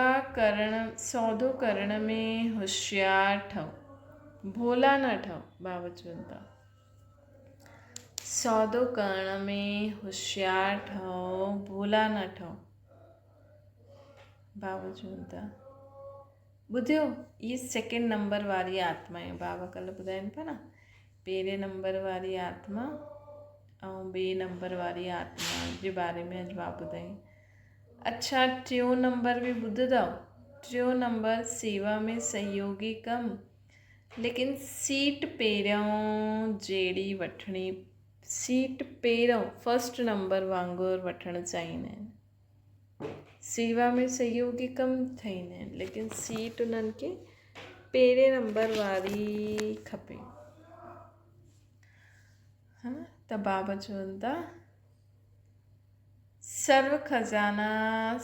करण में होशियारु ठहो, भोला न ठहो। बाबा चवनि था सौदो करण में होशियारु ठहो, भोला न ठहो। बाबा चवनि था ॿुधियो, ये सेकेंड नंबर वारी आत्मा आहे। बाबा कल्ह ॿुधाइनि पिया न, पहिरें नंबर वारी आत्मा ऐं ॿिए नंबर वारी आत्मा जे बारे में अॼु मां ॿुधाई। अच्छा, टियों नंबर बि ॿुधंदव। टियों नंबर सेवा में सहयोगी कम, लेकिन सीट पहिरियों जहिड़ी वठणी, सीट पहिरियों फर्स्ट नंबर वांगुरु वठणु चाहींदा आहिनि। सेवा में सहयोगी कम ठाहींदा आहिनि, लेकिन सीट उन्हनि खे पहिरें नंबर वारी खपे, है न। त बाबा चवनि था सर्व खज़ाना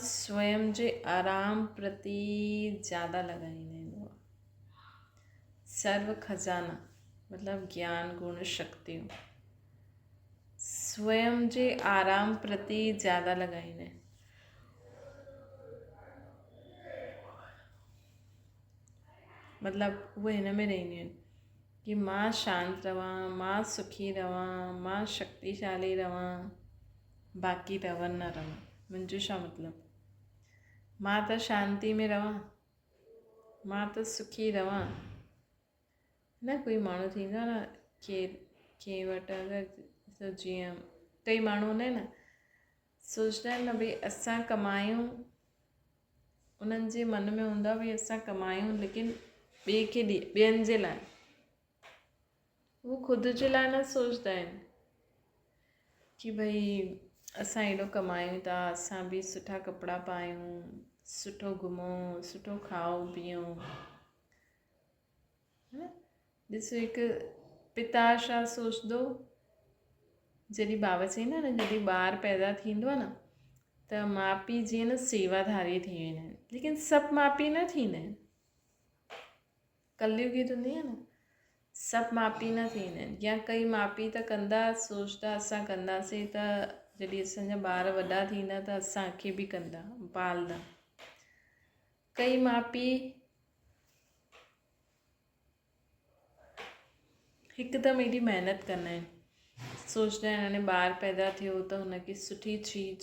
स्वयं जे आराम प्रति ज़्यादा लॻाईंदा आहिनि। सर्व खज़ाना मतलब ज्ञान गुण शक्तियूं स्वयं जे आराम प्रति ज़्यादा लॻाईंदा आहिनि। मतलब उहे हिन में रहंदियूं आहिनि कि मां शांति रहां, मां सुखी रहां, मां शक्तिशाली रहां, बाक़ी रवनि न रहां। मुंहिंजो छा मतिलबु, मां त शांती में रहां, मां त सुखी रहां। न कोई माण्हू थींदो आहे न कंहिं वटि अगरि जीअं कई माण्हू हूंदा आहिनि न, सोचदा आहिनि न भई असां कमायूं, उन्हनि जे मन में हूंदो आहे भई असां कमायूं लेकिन ॿिए खे ॿियनि जे लाइ, उहो ख़ुदि जे लाइ न सोचदा आहिनि कि भई असां एॾो कमायूं था, असां बि सुठा कपिड़ा पायूं, सुठो घुमूं, सुठो खाऊं पीऊं। ॾिसो हिकु पिता छा सोचंदो, जॾहिं बाबा चईंदा न जॾहिं ॿारु पैदा थींदो आहे न त माउ पीउ जीअं न सेवाधारी थी वेंदा आहिनि, लेकिन सभु माउ पीउ न थींदा आहिनि। कलयुगी दुनिया आहे न, सभु माउ पीउ न थींदा आहिनि। या कई माउ पीउ त कंदा, सोचदा असां कंदासीं त जॾहिं असांजा ॿार वॾा थींदा त असांखे बि कंदा, पालदा। कई माउ पीउ हिकदमि एॾी महिनत कंदा आहिनि, सोचदा आहिनि हाणे ॿारु पैदा थियो त हुनखे सुठी चीज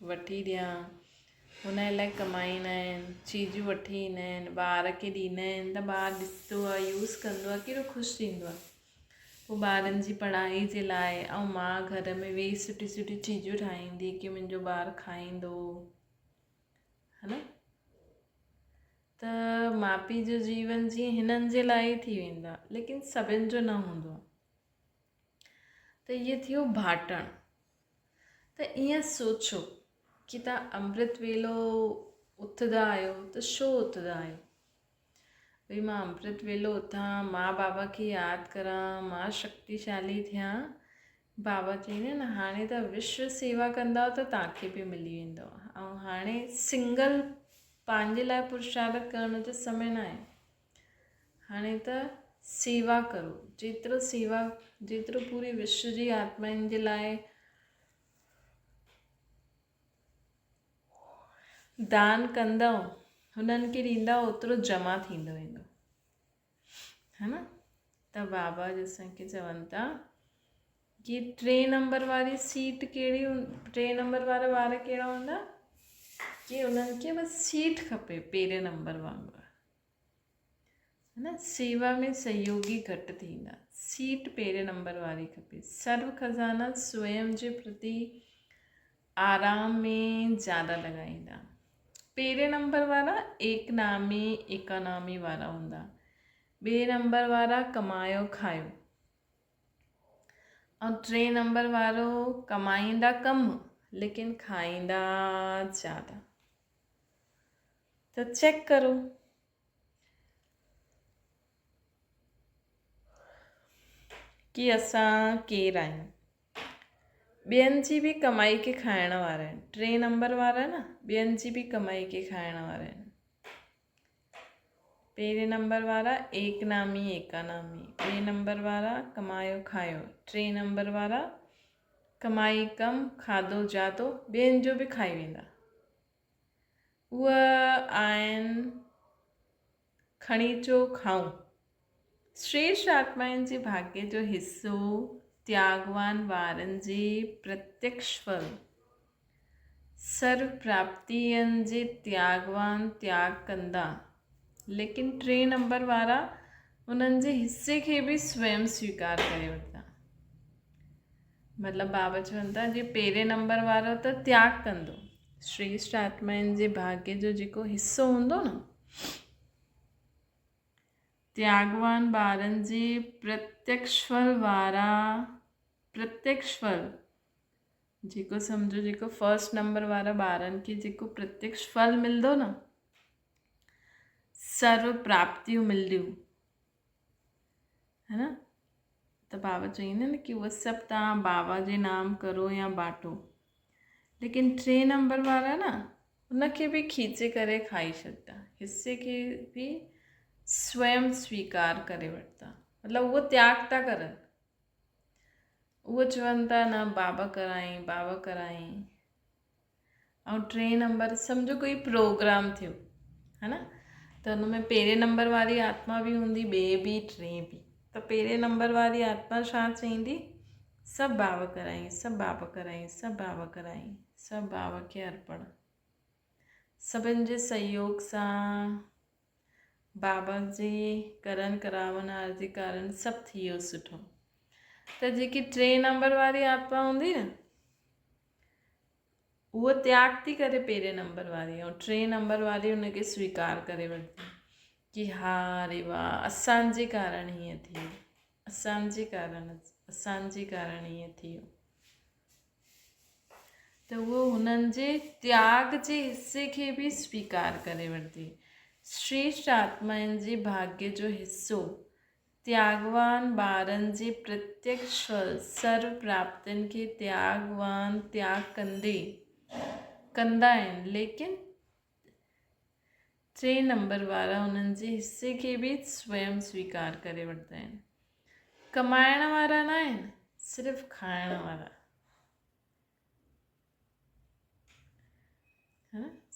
वठी ॾियां, हुन लाइ कमाईंदा आहिनि, चीजूं वठी ईंदा आहिनि, ॿार खे ॾींदा आहिनि त ॿारु ॾिसंदो आहे, यूज़ कंदो आहे, केॾो ख़ुशि थींदो आहे। पोइ ॿारनि जी पढ़ाई जे लाइ ऐं मां घर में वेही सुठी सुठी चीजूं ठाहींदी कि मुंहिंजो ॿारु खाईंदो, है न। त माउ पीउ जो जीवन जीअं हिननि जे लाइ ई थी वेंदो आहे, लेकिन सभिनि जो न हूंदो आहे। त इहो थियो बाटणु। त ईअं सोचो कि तव्हां अमृत वेलो उथंदा आहियो त छो उथंदा आहियो, भई मां अमृत वेलो उथां, मां बाबा खे यादि करां, मां शक्तिशाली थियां। बाबा चईंदा आहिनि हाणे त विश्व सेवा कंदा त तव्हांखे बि मिली वेंदो। ऐं हाणे सिंगल पंहिंजे लाइ पुरुषार्थ करण जो समय न आहे, हाणे त सेवा करो, जेतिरो पूरी विश्व जी आत्माउनि जे लाइ दान कंदव, हुननि खे ॾींदा, ओतिरो जमा थींदो वेंदो, है न। त बाबा असांखे चवनि था कि 3 नंबर वारी सीट कहिड़ी, 3 नंबर वारा ॿार कहिड़ा हूंदा कि उन्हनि खे बसि सीट खपे पहिरें नंबर वांगुरु, है न। सेवा में सहयोगी घटि थींदा। सीट पहिरें नंबर वारी खपे। सर्व खज़ाना स्वयं जे प्रति आराम में ज़्यादा लॻाईंदा। पहिरें नंबर वारा इकानामी वारा हूंदा। ॿिए नंबर वारा कमायो खायो। ऐं टे नंबर वारो कमाईंदा कम लेकिन खाईंदा ज़्यादा। तो चेक करो कि असां केरु आहियूं। ॿियनि जी बि कमाई खे खाइण वारा आहिनि। टे नंबर वारा न ॿियनि जी बि कमाई खे खाइण वारा आहिनि। पहिरें नंबर वारा एकानामी। ॿिए नंबर वारा कमायो खायो। टे नंबर वारा कमाई कम खाधो ज़्यादा ॿियनि जो बि खाई वेंदा। उहा आहिनि खणी अचो खाऊं। श्रेष्ठ आत्माउनि जे भाग्य जो हिस्सो त्यागवान वारनि जे प्रत्यक्ष फल। सर्व प्राप्तियुनि जे त्यागवान त्याग कंदा लेकिन टे नंबर वारा उन्हनि जे हिस्से खे बि स्वयं स्वीकार करे वठंदा। मतिलबु बाबा चवनि था जे पहिरें नंबर वारो त त्याग कंदो। श्रेष्ठ आत्माउनि जे भाग्य जो जेको हिस्सो हूंदो न त्यागवान ॿारनि जे प्रत्यक्ष फल जेको सम्झो जेको फर्स्ट नंबर वारा ॿारनि खे जेको प्रत्यक्ष फल मिलंदो न सर्व प्राप्तियूं मिलंदियूं है न। त बाबा चवंदा न कि उहे सभु तव्हां बाबा जे नाम करो या बाटो। लेकिन टे नंबर वारा न उनखे बि खीचे करे खाई छॾंदा। हिस्से खे बि स्वयं स्वीकार करे वठंदा। मतिलबु उहो त्याग था करनि। उहो चवनि था न बाबा कराई। ऐं टे नंबर सम्झो कोई प्रोग्राम थियो है न त हुन में पहिरें नंबर वारी आत्मा बि हूंदी ॿिए बि टे बि। त पहिरें नंबर वारी आत्मा छा चईंदी सभु बाबा कराई सभु बाबा खे अर्पण। सभिनि जे सहयोग सां बाबा जे करन करावन आदि कारण सभु थी वियो सुठो। त जेकी टे नंबर वारी आत्मा हूंदी न उहो त्याग थी करे पहिरें नंबर वारी ऐं टे नंबर वारी हुनखे स्वीकार करे वठंदी कि हा अरे वाह असांजे कारण हीअं थी वियो असांजे कारण हीअं थी वियो। त उहो हुननि जे त्याग जे हिस्से खे बि स्वीकार करे वठंदी। श्रेष्ठ आत्माउनि जे भाग्य जो हिस्सो त्यागवान ॿारनि जे प्रत्यक्ष फल सर्व प्राप्तियुनि खे त्याग कंदा आहिनि लेकिन टे नंबर वारा उन्हनि जे हिस्से खे बि स्वयं स्वीकार करे वठंदा आहिनि। कमाइण वारा न आहिनि सिर्फ़ु खाइण वारा।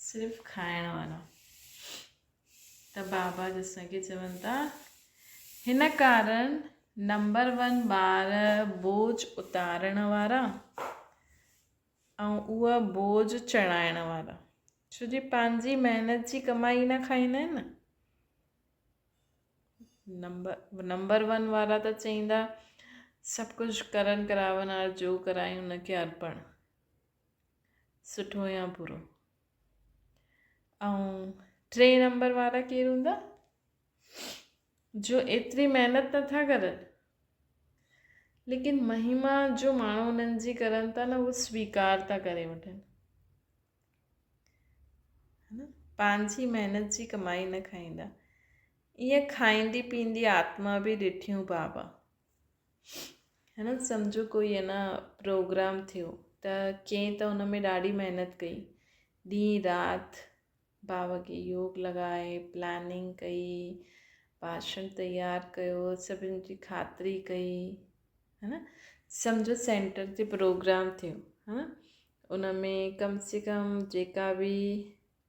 सिर्फ़ु खाइण वारा। त बाबा जंहिंखे चवनि था हिन कारण नंबर 1 ॿार बोझ उतारण वारा ऐं उहा बोझ चढ़ाइण वारा। छो जे पंहिंजी महिनत जी कमाई न खाईंदा आहिनि न। नंबर 1 वारा त चईंदा सभु कुझु करन करावन जो करायूं हुनखे अर्पण सुठो या बुरो। ऐं टे नंबर वारा केरु हूंदा जो एतिरी महिनत नथा करनि लेकिन महिमा जो माण्हू उन्हनि जी करनि था न उहो स्वीकार था करे वठनि है न। पंहिंजी महिनत जी कमाई न खाईंदा। ईअं खाईंदी पींदी आत्मा बि ॾिठियूं बाबा है न। सम्झो कोई है न प्रोग्राम थियो त कंहिं त हुन में ॾाढी महिनत कई ॾींहुं राति बाबा खे योग लॻाए प्लानिंग कई भाषण तयारु कयो सभिनि जी ख़ातिरी कई है न। सम्झो सेंटर ते प्रोग्राम थियो है न उन में कम से कम जेका बि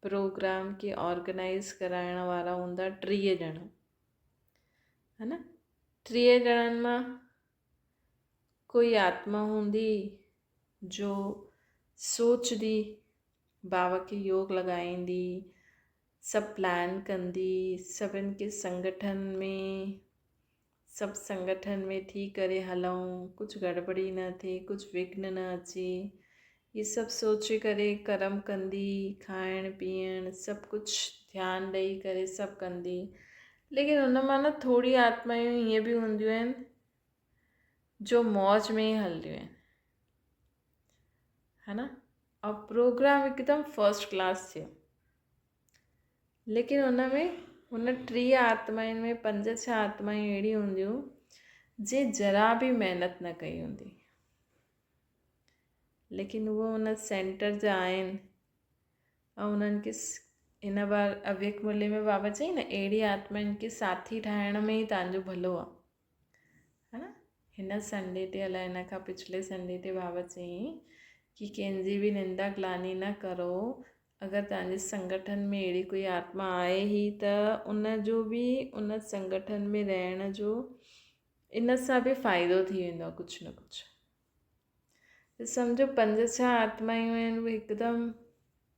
प्रोग्राम खे ऑर्गेनाइज़ कराइण वारा हूंदा 30 ॼणा है न। 30 ॼणनि मां कोई आत्मा हूंदी जो सोचदी बाबा खे योग लॻाईंदी सभु प्लान कंदी, सभिनि खे सभु संगठन में थी करे हलूं, कुझु गड़बड़ी न थिए, कुझु विघ्न न अचे, ये सभु सोचे करे कर्म कंदी, खाइण पीअण सभु कुझु ध्यानु ॾेई करे सभु कंदी। लेकिन उन मां न थोरी आत्मायूं ईअं बि हूंदियूं आहिनि जो मौज में ई हलंदियूं आहिनि, है न। और प्रोग्राम हिकदमि फर्स्ट क्लास थियो, लेकिन हुन 3 आत्माउनि में 5-6 आत्मायूं अहिड़ियूं हूंदियूं जे जरा बि महिनत न कई हूंदी, लेकिन उहो हुन सेंटर जा आहिनि। ऐं उन्हनि खे हिन बार अव्यक्त मूल्य में बाबा चई न, अहिड़ी आत्माउनि खे साथी ठाहिण में ई तव्हांजो भलो आहे, है न। हिन संडे ते अलाए हिन खां पिछले संडे ते बाबा चई कि कंहिंजी बि निंदा ग्लानी न करो। अगरि तव्हांजे संगठन में अहिड़ी कोई आत्मा आहे ई त उन जो बि उन संगठन में रहण जो इन सां बि फ़ाइदो थी वेंदो आहे कुझु न कुझु। त सम्झो 5-6 आत्मायूं आहिनि, उहे हिकदमि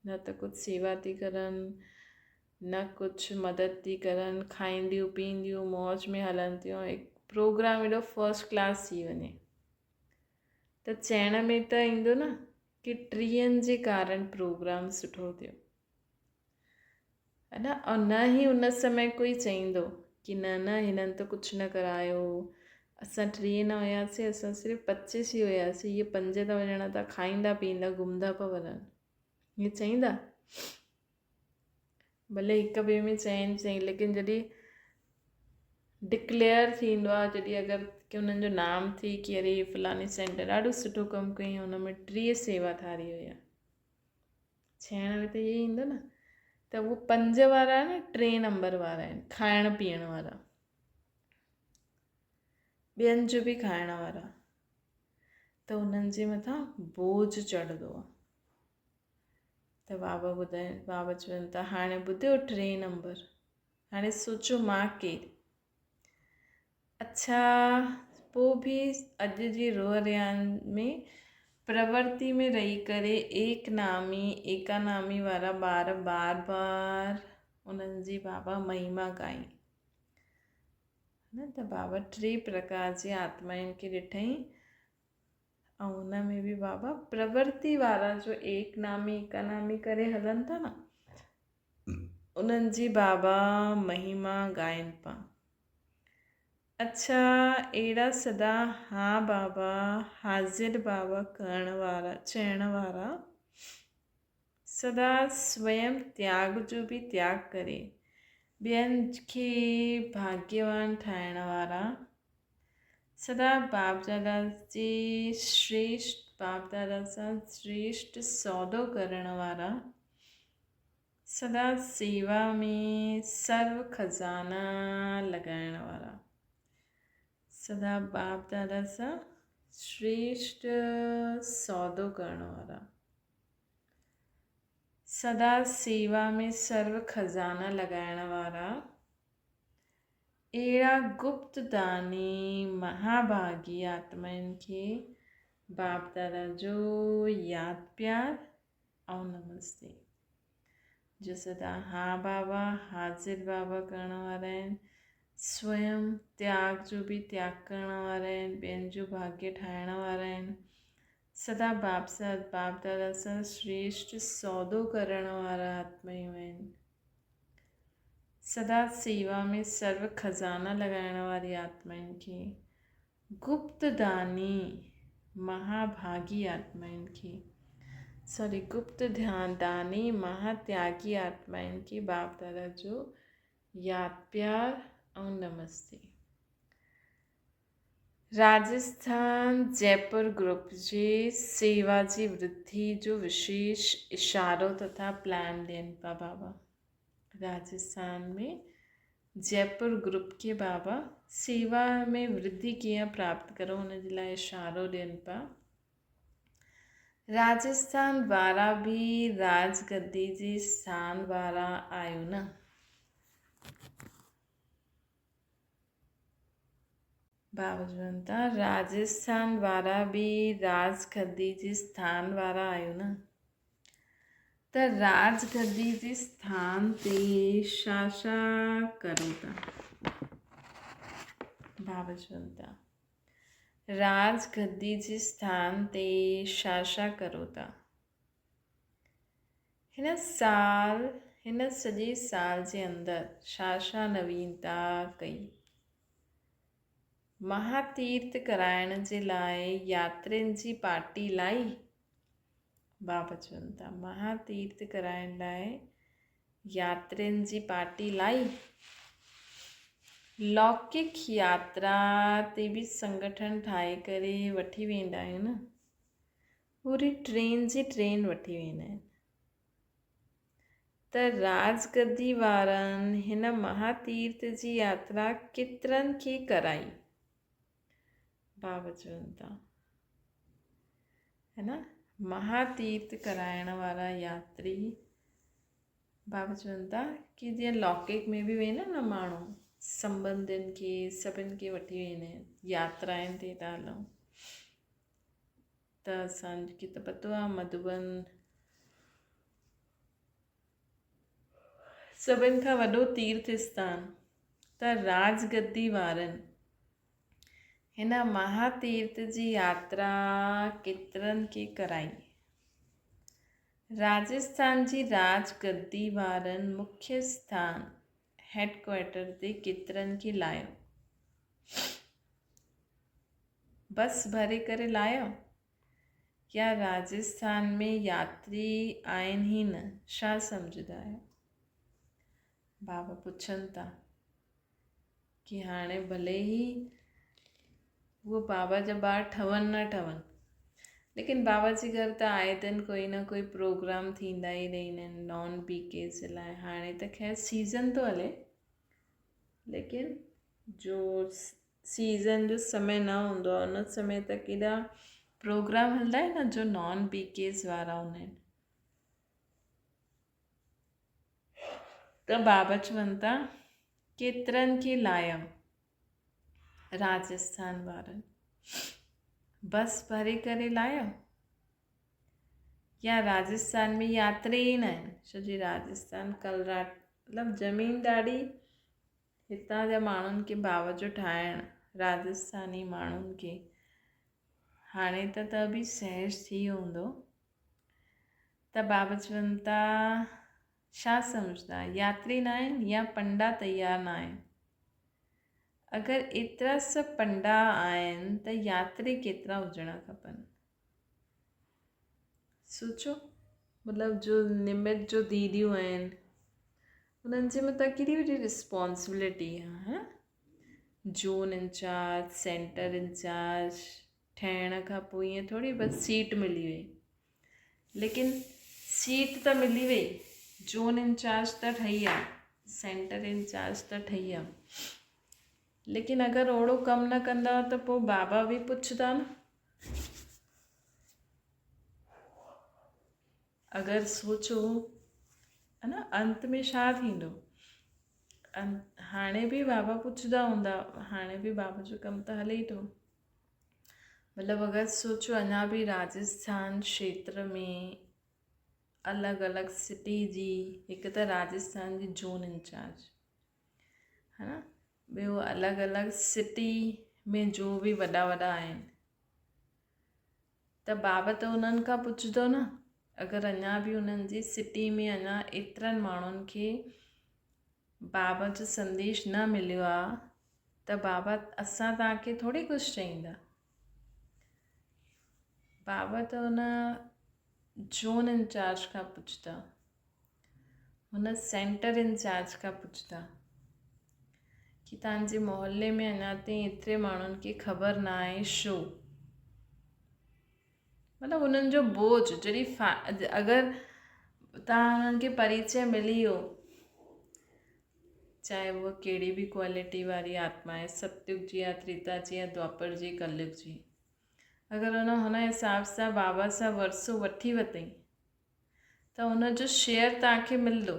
न त कुझु सेवा थी करनि, न कुझु मदद थी करनि, खाईंदियूं पीअंदियूं मौज में हलनि थियूं, प्रोग्राम एॾो फर्स्ट क्लास थी वञे त चइण में त ईंदो न कि 3 जे कारण प्रोग्राम सुठो थियो, है न। और न ही उन समय कोई चईंदो कि न हिननि त कुझु न करायो, असां 3 न हुयासीं, असां सिर्फ़ु 25 ई हुयासीं, इहे 5 त वञण था खाईंदा पीअंदा घुमंदा पिया वञनि, हीअं चईंदा? भले हिक ॿिए में चई, लेकिन जॾहिं डिक्लेयर थींदो आहे, जॾहिं अगरि की उन्हनि जो नाम थी कि अरे फलानी सेंटर ॾाढो सुठो कमु कई, हुन में 3 सेवाधारी हुया, चइण में त इहे ईंदो न। त उहो 5 वारा न 3 नंबर वारा आहिनि, खाइण पीअण वारा, ॿियनि जो बि खाइण वारा, त उन्हनि जे मथां बोझ चढ़ंदो आहे। त बाबा चवनि था हाणे ॿुधियो 3 नंबर, हाणे सोचो मां केरु। अच्छा, पोइ बि अॼु जी रोहरियान में प्रवृत्ति में रही करे एकानामी वारा ॿार बार बार उन्हनि जी बाबा महिमा गाई न। त बाबा 3 प्रकार जी आत्माउनि खे ॾिठई, ऐं उन में बि बाबा प्रवृत्ति वारा जो एकानामी करे हलनि था न, उन्हनि जी बाबा महिमा गाइनि पिया। अच्छा, अहिड़ा सदा हा बाबा हाज़िर बाबा करण वारा, चइण वारा, सदा स्वयं त्याग जो बि त्याग करे ॿियनि खे भाग्यवान ठाहिण वारा, सदा बाप दादा सां श्रेष्ठ सौदो करण वारा, सदा सेवा में सर्व खजाना लॻाइण वारा, सदा बाप दादा सां श्रेष्ठ सौदो करण वारा, सदा सेवा में सर्व खजाना लॻाइण वारा, अहिड़ा गुप्त दानी महाभागी आत्माउनि खे बाप दादा जो यादि प्यार ऐं नमस्ते, जो सदा हा बाबा हाज़िर बाबा करण वारा आहिनि, स्वयं त्याग जो बि त्याग करण वारा आहिनि, ॿियनि जो भाग्य ठाहिण वारा आहिनि, सदा बाप दादा सां श्रेष्ठ सौदो करण वारा आत्मायूं आहिनि, सदा सेवा में सर्व खजाना लॻाइण वारी आत्माउनि खे, गुप्त दानी महाभागी आत्माउनि खे, गुप्त ध्यान दानी महात्यागी आत्माउनि खे बाप दादा जो यादि प्यार ऐं नमस्ते। राजस्थान जयपुर ग्रुप जे सेवा जी वृद्धि जो विशेष इशारो तथा प्लान ॾियनि पिया बाबा। राजस्थान में जयपुर ग्रुप के बाबा सेवा में वृद्धि कीअं प्राप्त करो हुन जे लाइ इशारो ॾियनि पिया। राजस्थान वारा बि राजगद्दी जे स्थान वारा आहियो न। बाबा चवनि था राजस्थान वारा बि राजगद्दी जे स्थान वारा आहियो न। त राजगद्दी जे स्थान ते छा छा करो था? भाव चवनि था राजगद्दी जे स्थान ते छा छा करो था? हिन सॼे साल जे अंदरि छा छा नवीनता कई? महातीर्थ कराइण जे लाइ यात्रियुनि जी पार्टी लाई। बाबा चवनि था महातीर्थ कराइण लाइ यात्रियुनि जी पार्टी लाई। लौकिक यात्रा ते बि संगठन ठाहे करे वठी वेंदा आहिनि। पूरी ट्रेन जी ट्रेन वठी वेंदा आहिनि। त राजगद्दी वारनि हिन महातीर्थ जी यात्रा केतिरनि खे कराई? बाबा चवनि था है न महातीर्थ कराइण वारा यात्री बाबा चवनि था कि जीअं लौकिक में बि वेंदा न माण्हू संबंधियुनि खे सभिनि खे वठी वेंदा आहिनि यात्राउनि ते था हलूं। त असांखे त पतो आहे मधुबन सभिनि खां वॾो तीर्थ स्थान। त राजगद्दी वारनि हिन महातीर्थ जी यात्रा केतिरनि खे कराई? राजस्थान जी राजगद्दी वारनि मुख्य स्थान हेडक्वार्टर ते केतिरनि खे लायो? बस भरे करे लायो या राजस्थान में यात्री आहिनि ई न? छा सम्झंदा आहियो? बाबा पुछनि था कि हाणे भले ई वो बाबा जा ॿार ठवनि न ठवनि लेकिन बाबा जे घर त आए दिन कोई ना कोई प्रोग्राम थींदा ई रहंदा आहिनि नॉन बीके जे लाइ। हाणे त ख़ैर सीज़न थो हले लेकिन जो सीज़न जो समय न हूंदो आहे उन समय त केॾा प्रोग्राम हलंदा आहिनि न जो नॉन बीकेस वारा हूंदा आहिनि। त बाबा चवनि था केतिरनि खे लाया? राजस्थान वारनि बस भरे करे लाया या राजस्थान में यात्री ई न आहिनि? छो जी राजस्थान कलराट मतिलबु ज़मीनदारी हितां जा माण्हुनि खे बाबा जो ठाहिण राजस्थानी माण्हुनि खे हाणे त बि सहज थी हूंदो। त बाबा चवनि था छा सम्झंदा यात्री न आहिनि या पंडा तयारु न आहिनि? अगरि एतिरा सभु पंडा आहिनि त यात्री केतिरा हुजणा खपनि? सोचो मतिलबु जो निमित जो दीदियूं आहिनि उन्हनि जे मथां केॾी वॾी रिस्पॉन्सिबिलिटी आहे। जोन इंचार्ज सेंटर इंचार्ज ठहिण खां पोइ ईअं थोरी बसि सीट मिली वई लेकिन सीट त मिली वई जोन इंचार्ज त ठही आहे सेंटर इंचार्ज त ठही आहे लेकिन अगरि ओड़ो कमु न कंदा त पोइ बाबा बि पुछंदा न। अगरि सोचो है न अंत में छा थींदो? हाणे बि बाबा पुछंदा हूंदा हाणे बि बाबा जो कमु त हले ई थो। मतिलबु अगरि सोचो अञा बि राजस्थान क्षेत्र में अलॻि अलॻि सिटी जी हिकु त राजस्थान जी जोन इंचार्ज है न ॿियो अलॻि अलॻि सिटी में जो बि वॾा वॾा आहिनि त बाबा त उन्हनि खां पुछंदो न। अगरि अञा बि उन्हनि जी सिटी में अञा एतिरनि माण्हुनि खे बाबा जो संदेश न मिलियो आहे त बाबा असां तव्हांखे थोरी कुझु चईंदा। बाबा त हुन जोन इंचार्ज खां पुछंदा हुन सेंटर इंचार्ज खां पुछंदा कि तव्हांजे मोहल्ले में अञा ताईं एतिरे माण्हुनि खे ख़बर न आहे छो? मतिलबु उन्हनि जो बोझ जॾहिं अगरि तव्हां उन्हनि खे परिचय मिली वियो चाहे उहा कहिड़ी बि क्वालिटी वारी आत्मा आहे सतयुग जी या त्रेता जी या द्वापर जी कलयुग जी अगरि हुन हिसाब सां बाबा सां वरसो वठी वरितई त हुनजो शेयर तव्हांखे मिलंदो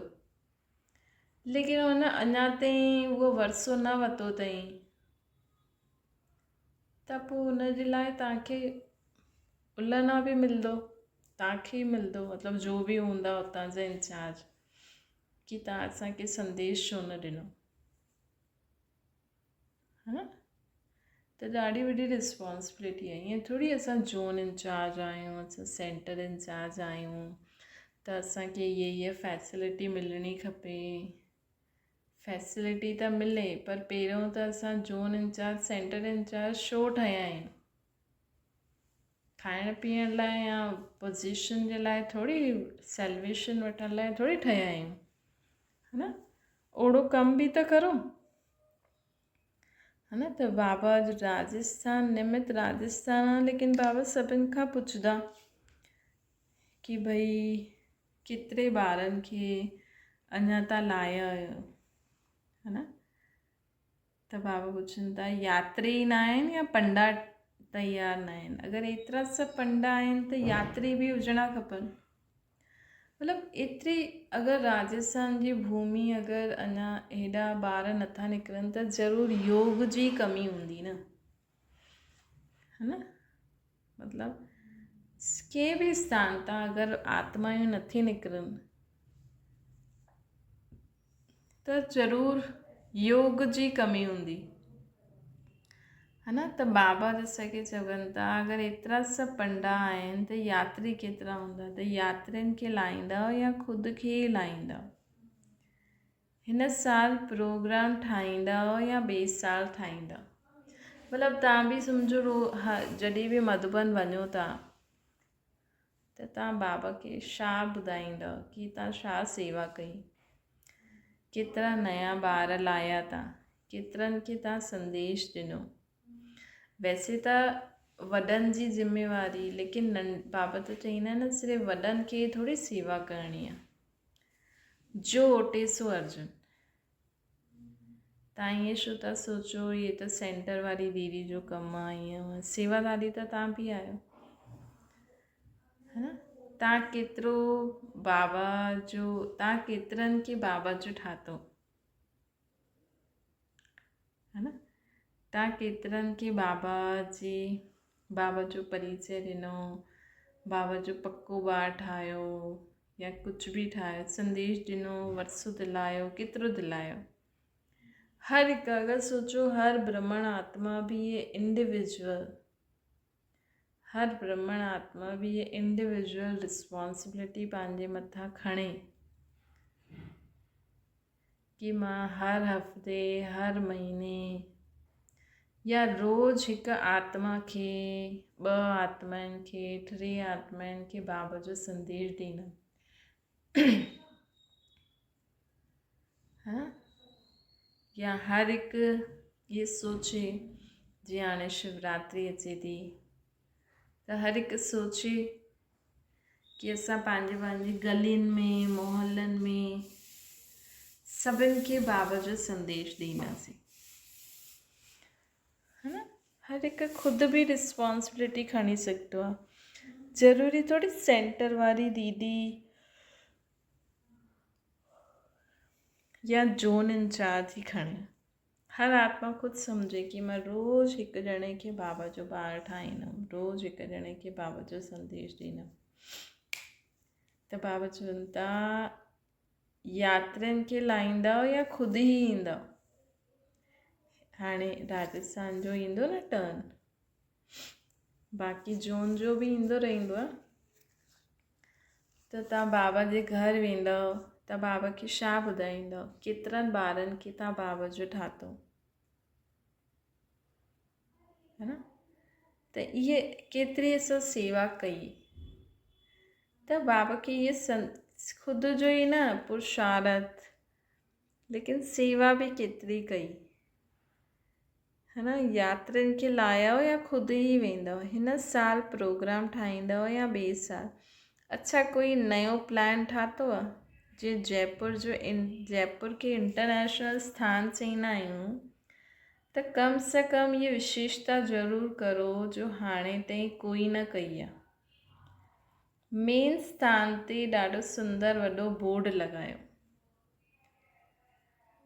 लेकिन हुन अञा ताईं उहो वरसो न वरितो अथई त पोइ हुनजे लाइ तव्हांखे उलना बि मिलंदो तव्हांखे ई मिलंदो, मतिलबु जो बि हूंदा उतां जा इंचार्ज, की तव्हां असांखे संदेश छो न ॾिनो, हा न। त ॾाढी वॾी रिस्पॉन्सिबिलिटी आहे। ईअं थोरी असां जोन इंचार्ज आहियूं, असां सेंटर इंचार्ज आहियूं त असांखे हीअ फैसिलिटी मिलणी खपे। फैसिलिटी त मिले, पर पहिरियों त असां जोन इंचार्ज सेंटर इंचार्ज छो ठहिया आहियूं? खाइण पीअण लाइ या पोजीशन जे लाइ थोरी, सैल्वेशन वठण लाइ थोरी ठहिया आहियूं, है न। ओड़ो कम बि त करो, है न। त बाबा राजस्थान निमित राजस्थान आहे, लेकिन बाबा सभिनि खां पुछंदा कि भई केतिरे ॿारनि खे अञा तव्हां लाया आहियो, है न। त बाबा पुछनि था यात्री न आहिनि या पंडा तयार न आहिनि? अगरि एतिरा सभु पंडा आहिनि त यात्री बि हुजणा खपनि। मतिलबु एतिरी अगरि राजस्थान जी भूमि अगरि अञा हेॾा ॿार नथा निकिरनि त ज़रूरु योग जी कमी हूंदी न, है न। मतिलबु कंहिं बि स्थान तां अगरि आत्मायूं नथी निकिरनि त ज़रूरु योग जी कमी हूंदी, है न। त बाबा असांखे चवनि था अगरि एतिरा सभु पंडा आहिनि त यात्री केतिरा हूंदा? त यात्रियुनि खे लाहींदव या ख़ुदि खे ई लाहींदव? हिन साल प्रोग्राम ठाहींदव या ॿिए साल ठाहींदव? मतिलबु तव्हां बि सम्झो जॾहिं बि मधुबन वञो था त तव्हां बाबा खे छा ॿुधाईंदव कि तव्हां छा सेवा कई, केतिरा नया ॿार लाया था, केतिरनि खे तव्हां संदेश ॾिनो। वैसे त वॾनि जी ज़िम्मेवारी, लेकिन बाबा त चईंदा आहिनि न सिर्फ़ु वॾनि खे थोरी सेवा करणी आहे। जो ओटे सो अर्जुन। तव्हां ईअं छो था सोचो ये त सेंटर वारी दीदी जो कमु आहे, ईअं सेवादारी त तव्हां बि आहियो, है न। तव्हां केतिरो बाबा जो, तव्हां केतिरनि खे बाबा जो ठातो, है न। तव्हां केतिरनि खे बाबा जो परिचय ॾिनो, बाबा जो पको ॿार ठाहियो या कुझु बि ठाहियो, संदेश ॾिनो, वरसो दिलायो, केतिरो दिलायो। हर हिकु अगरि सोचो हर ब्रह्मण आत्मा बि ये इंडिविजुअल, हर ब्रह्मण आत्मा बि ये इंडिविजुअल रिस्पॉन्सिबिलिटी पंहिंजे मथां खणे कि मां हर हफ़्ते, हर महीने या रोज़ हिकु आत्मा खे, 2 आत्माउनि खे, 3 आत्माउनि खे बाबा जो संदेश ॾींदमि, हा। या हर हिकु ये सोचे, जीअं हाणे शिवरात्रि अचे थी त हर हिकु सोचे कि असां पंहिंजी गलियुनि में, मोहल्लनि में सभिनि खे बाबा जो संदेश ॾींदासीं, है न। हर हिकु ख़ुदि बि रिस्पॉन्सिबिलिटी खणी सघंदो आहे। ज़रूरी थोरी सेंटर वारी दीदी या जोन इंचार्ज ही खणे। हर आत्मा ख़ुदि सम्झे कि मां रोज़ हिकु ॼणे खे बाबा जो ॿार ठाहींदमि, रोज़ हिकु ॼणे खे बाबा जो संदेश ॾींदमि। त बाबा चवनि था यात्रियुनि खे लाहींदव या ख़ुदि ई ईंदव? हाणे राजस्थान जो ईंदो न टर्न, बाक़ी जोन जो बि ईंदो रहंदो आहे। त तव्हां बाबा जे घर वेंदव त बाबा खे छा ॿुधाईंदव? केतिरनि ॿारनि खे तव्हां बाबा जो ठातो, है न। त इहे केतिरी असां सेवा कई, त बाबा खे इहे ख़ुदि जो ई न पुरुषार्थ, लेकिन सेवा बि केतिरी कई, है न। यात्रियुनि खे लायो या ख़ुदि ई वेंदव? हिन साल प्रोग्राम ठाहींदव या ॿिए साल? अच्छा, कोई नयो प्लान ठातो आहे? जीअं जयपुर खे इंटरनेशनल स्थान चईंदा आहियूं त कम से कम ये विशेषता ज़रूरु करो जो हाणे ताईं कोई न कई आहे। मेन स्थान ते ॾाढो सुंदर वॾो बोर्ड लॻायो।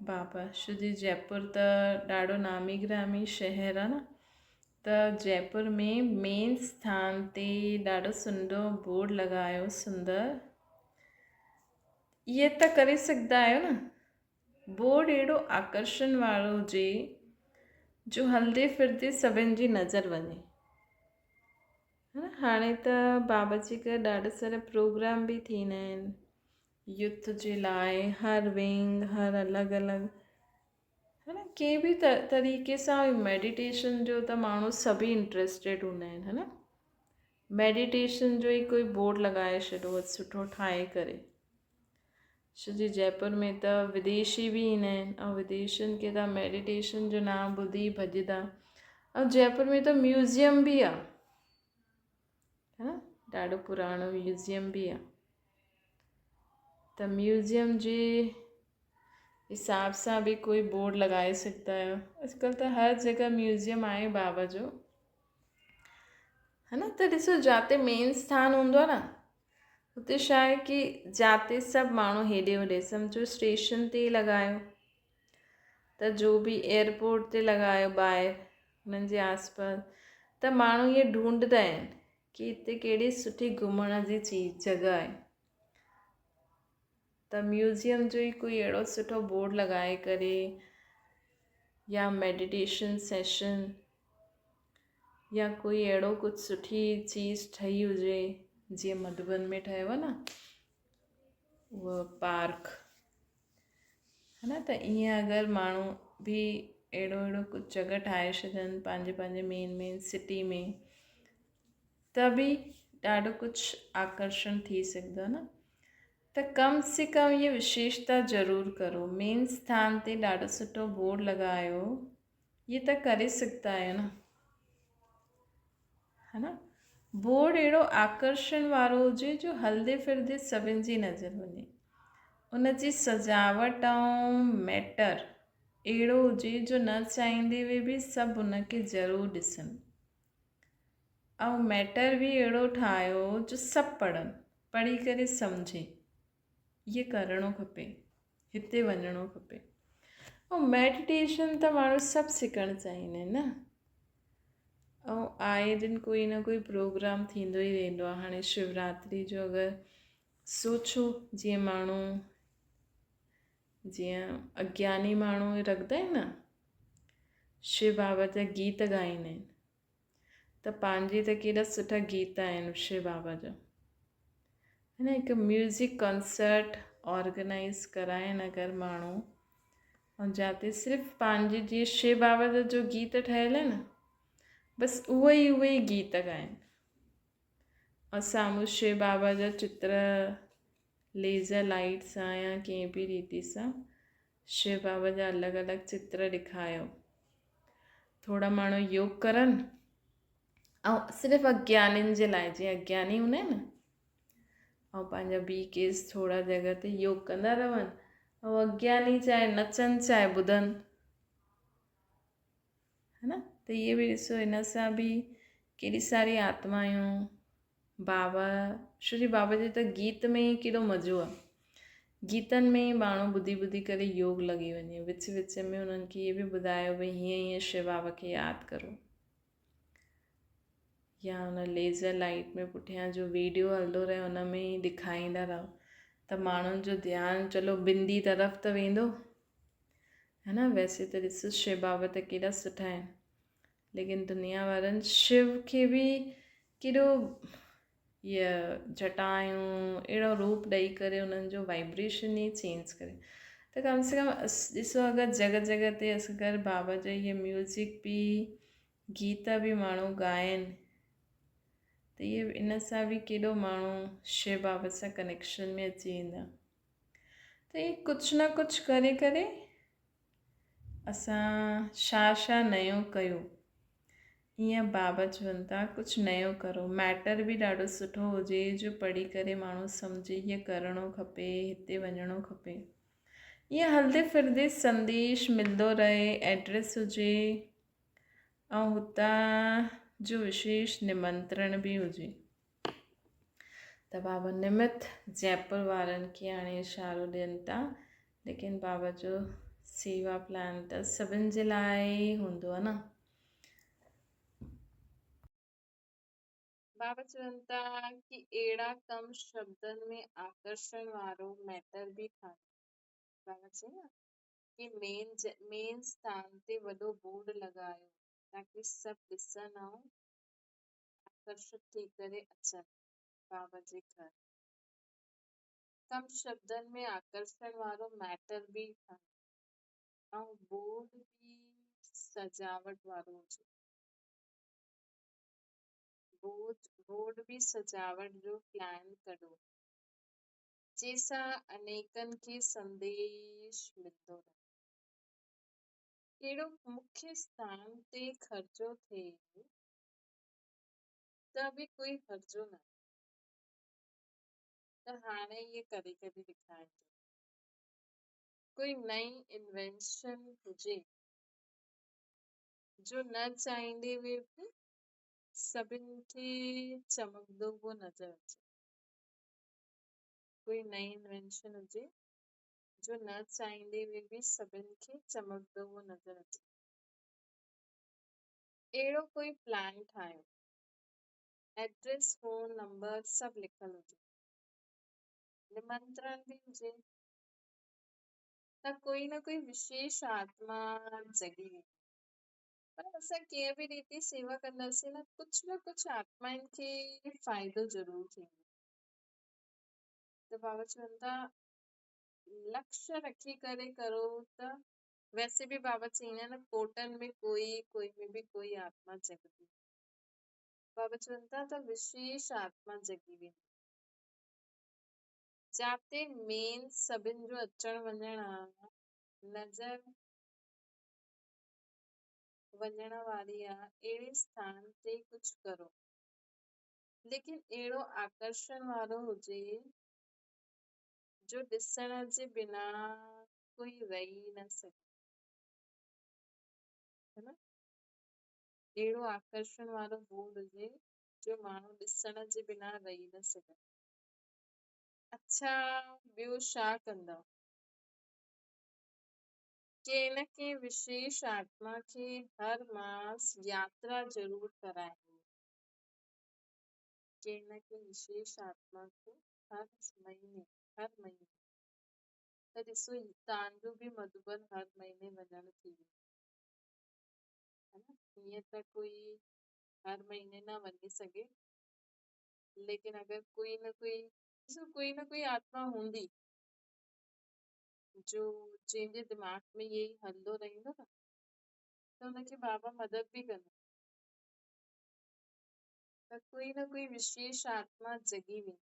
बाबा श्री जयपुर त ॾाढो नामी ग्रामी शहर आहे न, त जयपुर में मेन स्थान ते ॾाढो सुंदर बोर्ड लॻायो सुंदर। इहे त करे सघंदा आहियो न, बोर्ड अहिड़ो आकर्षण वारो हुजे जो हलंदे फिरदे सभिनि जी नज़र वञे। हाणे त बाबा जी का ॾाढा सारा प्रोग्राम बि थींदा आहिनि यूथ जे लाइ, हर विंग, हर अलॻि अलॻि, है न, कंहिं बि तरीक़े सां मेडिटेशन जो त माण्हू सभी इंट्रस्टेड हूंदा आहिनि, है न। मेडिटेशन जो ई कोई बोर्ड लॻाए छॾो सुठो ठाहे करे। छोजी जयपुर में त विदेशी बि ईंदा आहिनि ऐं विदेशियुनि खे त मेडिटेशन जो नाम ॿुधी भॼंदा। ऐं जयपुर में त म्यूज़ियम बि आहे, है न, ॾाढो पुराणो म्यूज़ियम बि आहे। त म्यूज़ियम जे हिसाब सां बि कोई बोर्ड लॻाए सघंदा आहियो। अॼुकल्ह त हर जॻह म्यूज़ियम आहे बाबा जो, है न। त ॾिसो, जाते मेन स्थान हूंदो आहे न, हुते छा आहे कि जाते सभु माण्हू हेॾे होॾे, सम्झो स्टेशन ते लॻायो त जो बि एयरपोर्ट ते लॻायो ॿाहिरि हुननि जे आसपास, त माण्हू इहे ढूंढंदा आहिनि कि हिते कहिड़ी सुठी घुमण जी जॻह आहे। त म्यूज़ियम जो ई कोई अहिड़ो सुठो बोर्ड लॻाए करे, या मेडिटेशन सेशन, या कोई अहिड़ो कुझु सुठी चीज़ ठही हुजे, जीअं मधुबन में ठहियो आहे न उहो पार्क, है न। त ईअं अगरि माण्हू बि अहिड़ो कुझु जॻह ठाहे छॾनि पंहिंजे मेन सिटी में, त बि ॾाढो कुझु आकर्षण थी सघंदो आहे न। त कम से कम ये विशेषता ज़रूरु करो। मेन स्थान ते ॾाढो सुठो बोर्ड लॻायो, ये त करे सघंदा आहियो न, है न। बोर्ड अहिड़ो आकर्षण वारो हुजे जो हलंदे फिरदे सभिनि जी नज़र वञे। उन जी सजावट ऐं मैटर अहिड़ो हुजे जो न चाहींदे हुए बि सभु उनखे ज़रूरु ॾिसनि। ऐं मैटर बि अहिड़ो ठाहियो जो सभु पढ़ी करे सम्झे। ये करणो खपे, हिते वञणो खपे। ऐं मेडिटेशन त माण्हू सभु सिखणु चाहींदा आहिनि न। ऐं आए दिन कोई न कोई प्रोग्राम थींदो ई रहंदो आहे। हाणे शिवरात्रि जो अगरि सोचो, जीअं अज्ञानी माण्हू रखंदा आहिनि न, शिव बाबा जा गीत ॻाईंदा आहिनि, त पंहिंजे त केॾा सुठा गीत आहिनि शिव बाबा जा, है न। हिकु म्यूज़िक कंसर्ट ऑर्गेनाइज़ कराइनि अगरि माण्हू, ऐं जाते सिर्फ़ु पंहिंजे जीअं शिव बाबा जा जो गीत ठहियल आहिनि, बसि उहे ई गीत ॻाइनि। और साम्हूं शिव बाबा जा चित्र लेज़र लाइट सां या कंहिं बि रीति सां शिव बाबा जा अलॻि अलॻि चित्र ॾेखारियो। थोरा माण्हू योग करनि, ऐं सिर्फ़ु अज्ञानियुनि जे लाइ, जीअं अज्ञानी हूंदा आहिनि न, ऐं पंहिंजा ॿी केस थोरा जॻह ते योग कंदा रहनि, ऐं अज्ञानी चाहे नचनि चाहे ॿुधनि, है न। त इहे बि ॾिसो, हिन सां बि केॾी सारी आत्मायूं बाबा, श्री बाबा जे त गीत में ई केॾो मज़ो आहे। गीतनि में ई माण्हू ॿुधी करे योग लॻी वञे। विच में उन्हनि खे इहे बि ॿुधायो भई हीअं शिव बाबा खे यादि करो, या हुन लेज़र लाइट में पुठियां जो वीडियो हलंदो रहे उन में ई ॾेखारींदा रहो, त माण्हुनि जो ध्यानु चलो बिंदी तरफ़ त वेंदो, है न। वैसे त ॾिसो शिव बाबा त केॾा सुठा आहिनि, लेकिन दुनिया वारनि शिव खे बि केॾो इहा जटायूं अहिड़ो रूप ॾेई करे उन्हनि जो वाइब्रेशन ई चेंज करे। त कम से कम ॾिसो, अगरि जॻह ते अगरि बाबा जा इहे म्यूज़िक बि गीत बि माण्हू ॻाइनि, त इहे इन सां बि केॾो माण्हू शिव बाबा सां कनेक्शन में अची वेंदा। त इहे कुझु न कुझु करे असां छा नयो कयो, ईअं बाबा चवनि था कुझु नयो करो। मैटर बि ॾाढो सुठो हुजे जो पढ़ी करे माण्हू सम्झे हीअ करिणो खपे, हिते वञिणो खपे। ईअं हलंदे फिरदे संदेश मिलंदो रहे, एड्रेस हुजे, ऐं हुतां जो विशेष निमंत्रण बि हुजे। त बाबा निमित जयपुर वारनि खे हाणे इशारो ॾियनि था, लेकिन बाबा जो सेवा प्लान त सभिनि जे लाइ हूंदो आहे न। बाबा चवनि था कि अहिड़ा कम शब्दनि में आकर्षण वारो मैटर बि कान्हे। बाबा चई न कि मेन स्थान ते वॾो बोर्ड लॻायो ताकी सभु ॾिसनि ऐं आकर्षित थी करे अचनि बाबा जे घर। कम शब्दनि में आकर्षण वारो मैटर बि कान्हे ऐं बोर्ड बि सजावट वारो हुजे। बोर्ड बि सजावट जो प्लान कढो जंहिंसां अनेकनि खे संदेश मिलंदो रहे। अहिड़ो मुख्य स्थान ते ख़र्चो थिए त बि कोई हर्जो न। त हाणे इहे करे करे ॾेखारिजो। कोई नई इन्वेंशन हुजे जो न चाहींदे हुए बि सभिनि खे चमकंदो हुओ नज़र अचे। कोई नई इन्वेंशन हुजे जो न चाहींदे हुए बि सभिनि खे चमकंदो हुओ नज़र अचे। अहिड़ो कोई प्लान ठाहियो, एड्रेस फोन नंबर सभु लिखल हुजे, निमंत्रण बि हुजे त कोई न कोई विशेष आत्मा जगी वेंदी। पर असां कीअं बि रीति सेवा कंदासीं न कुझु आत्माउनि खे फ़ाइदो ज़रूर थींदो। त बाबा चवनि था लक्ष्य रखी करे करो त वैसे भी बाबा चईंदा आहिनि कोटनि में कोई में भी कोई आत्मा जगदी। बाबा चवनि था त विशेष आत्मा जगी वेंदी जाते मेन सभिनि जो अचण वञण आहे, नज़र वञण वारी आहे, अहिड़े स्थान ते कुझु करो लेकिन अहिड़ो आकर्षण वारो हुजे जो ॾिसण जे बिना कोई रही न सघे। है न अहिड़ो आकर्षण वारो बोर्ड हुजे जो माण्हू ॾिसण जे बिना रही न सघे। अच्छा ॿियो छा कंदा कंहिं न कंहिं विशेष आत्मा खे हर मास यात्रा ज़रूर कराइणी। कंहिं न कंहिं विशेष आत्मा खे हर महीने त ॾिसो तव्हांजो बि मधुबन हर महीने वञण थी वियो है न। हीअं त कोई हर महीने न वञी सघे लेकिन अगर कोई न कोई आत्मा हूंदी जो जंहिंजे दिमाग़ में यही हलंदो रहंदो न त हुनखे बाबा मदद बि कंदा। त कोई न कोई विशेष आत्मा जगी वेंदी।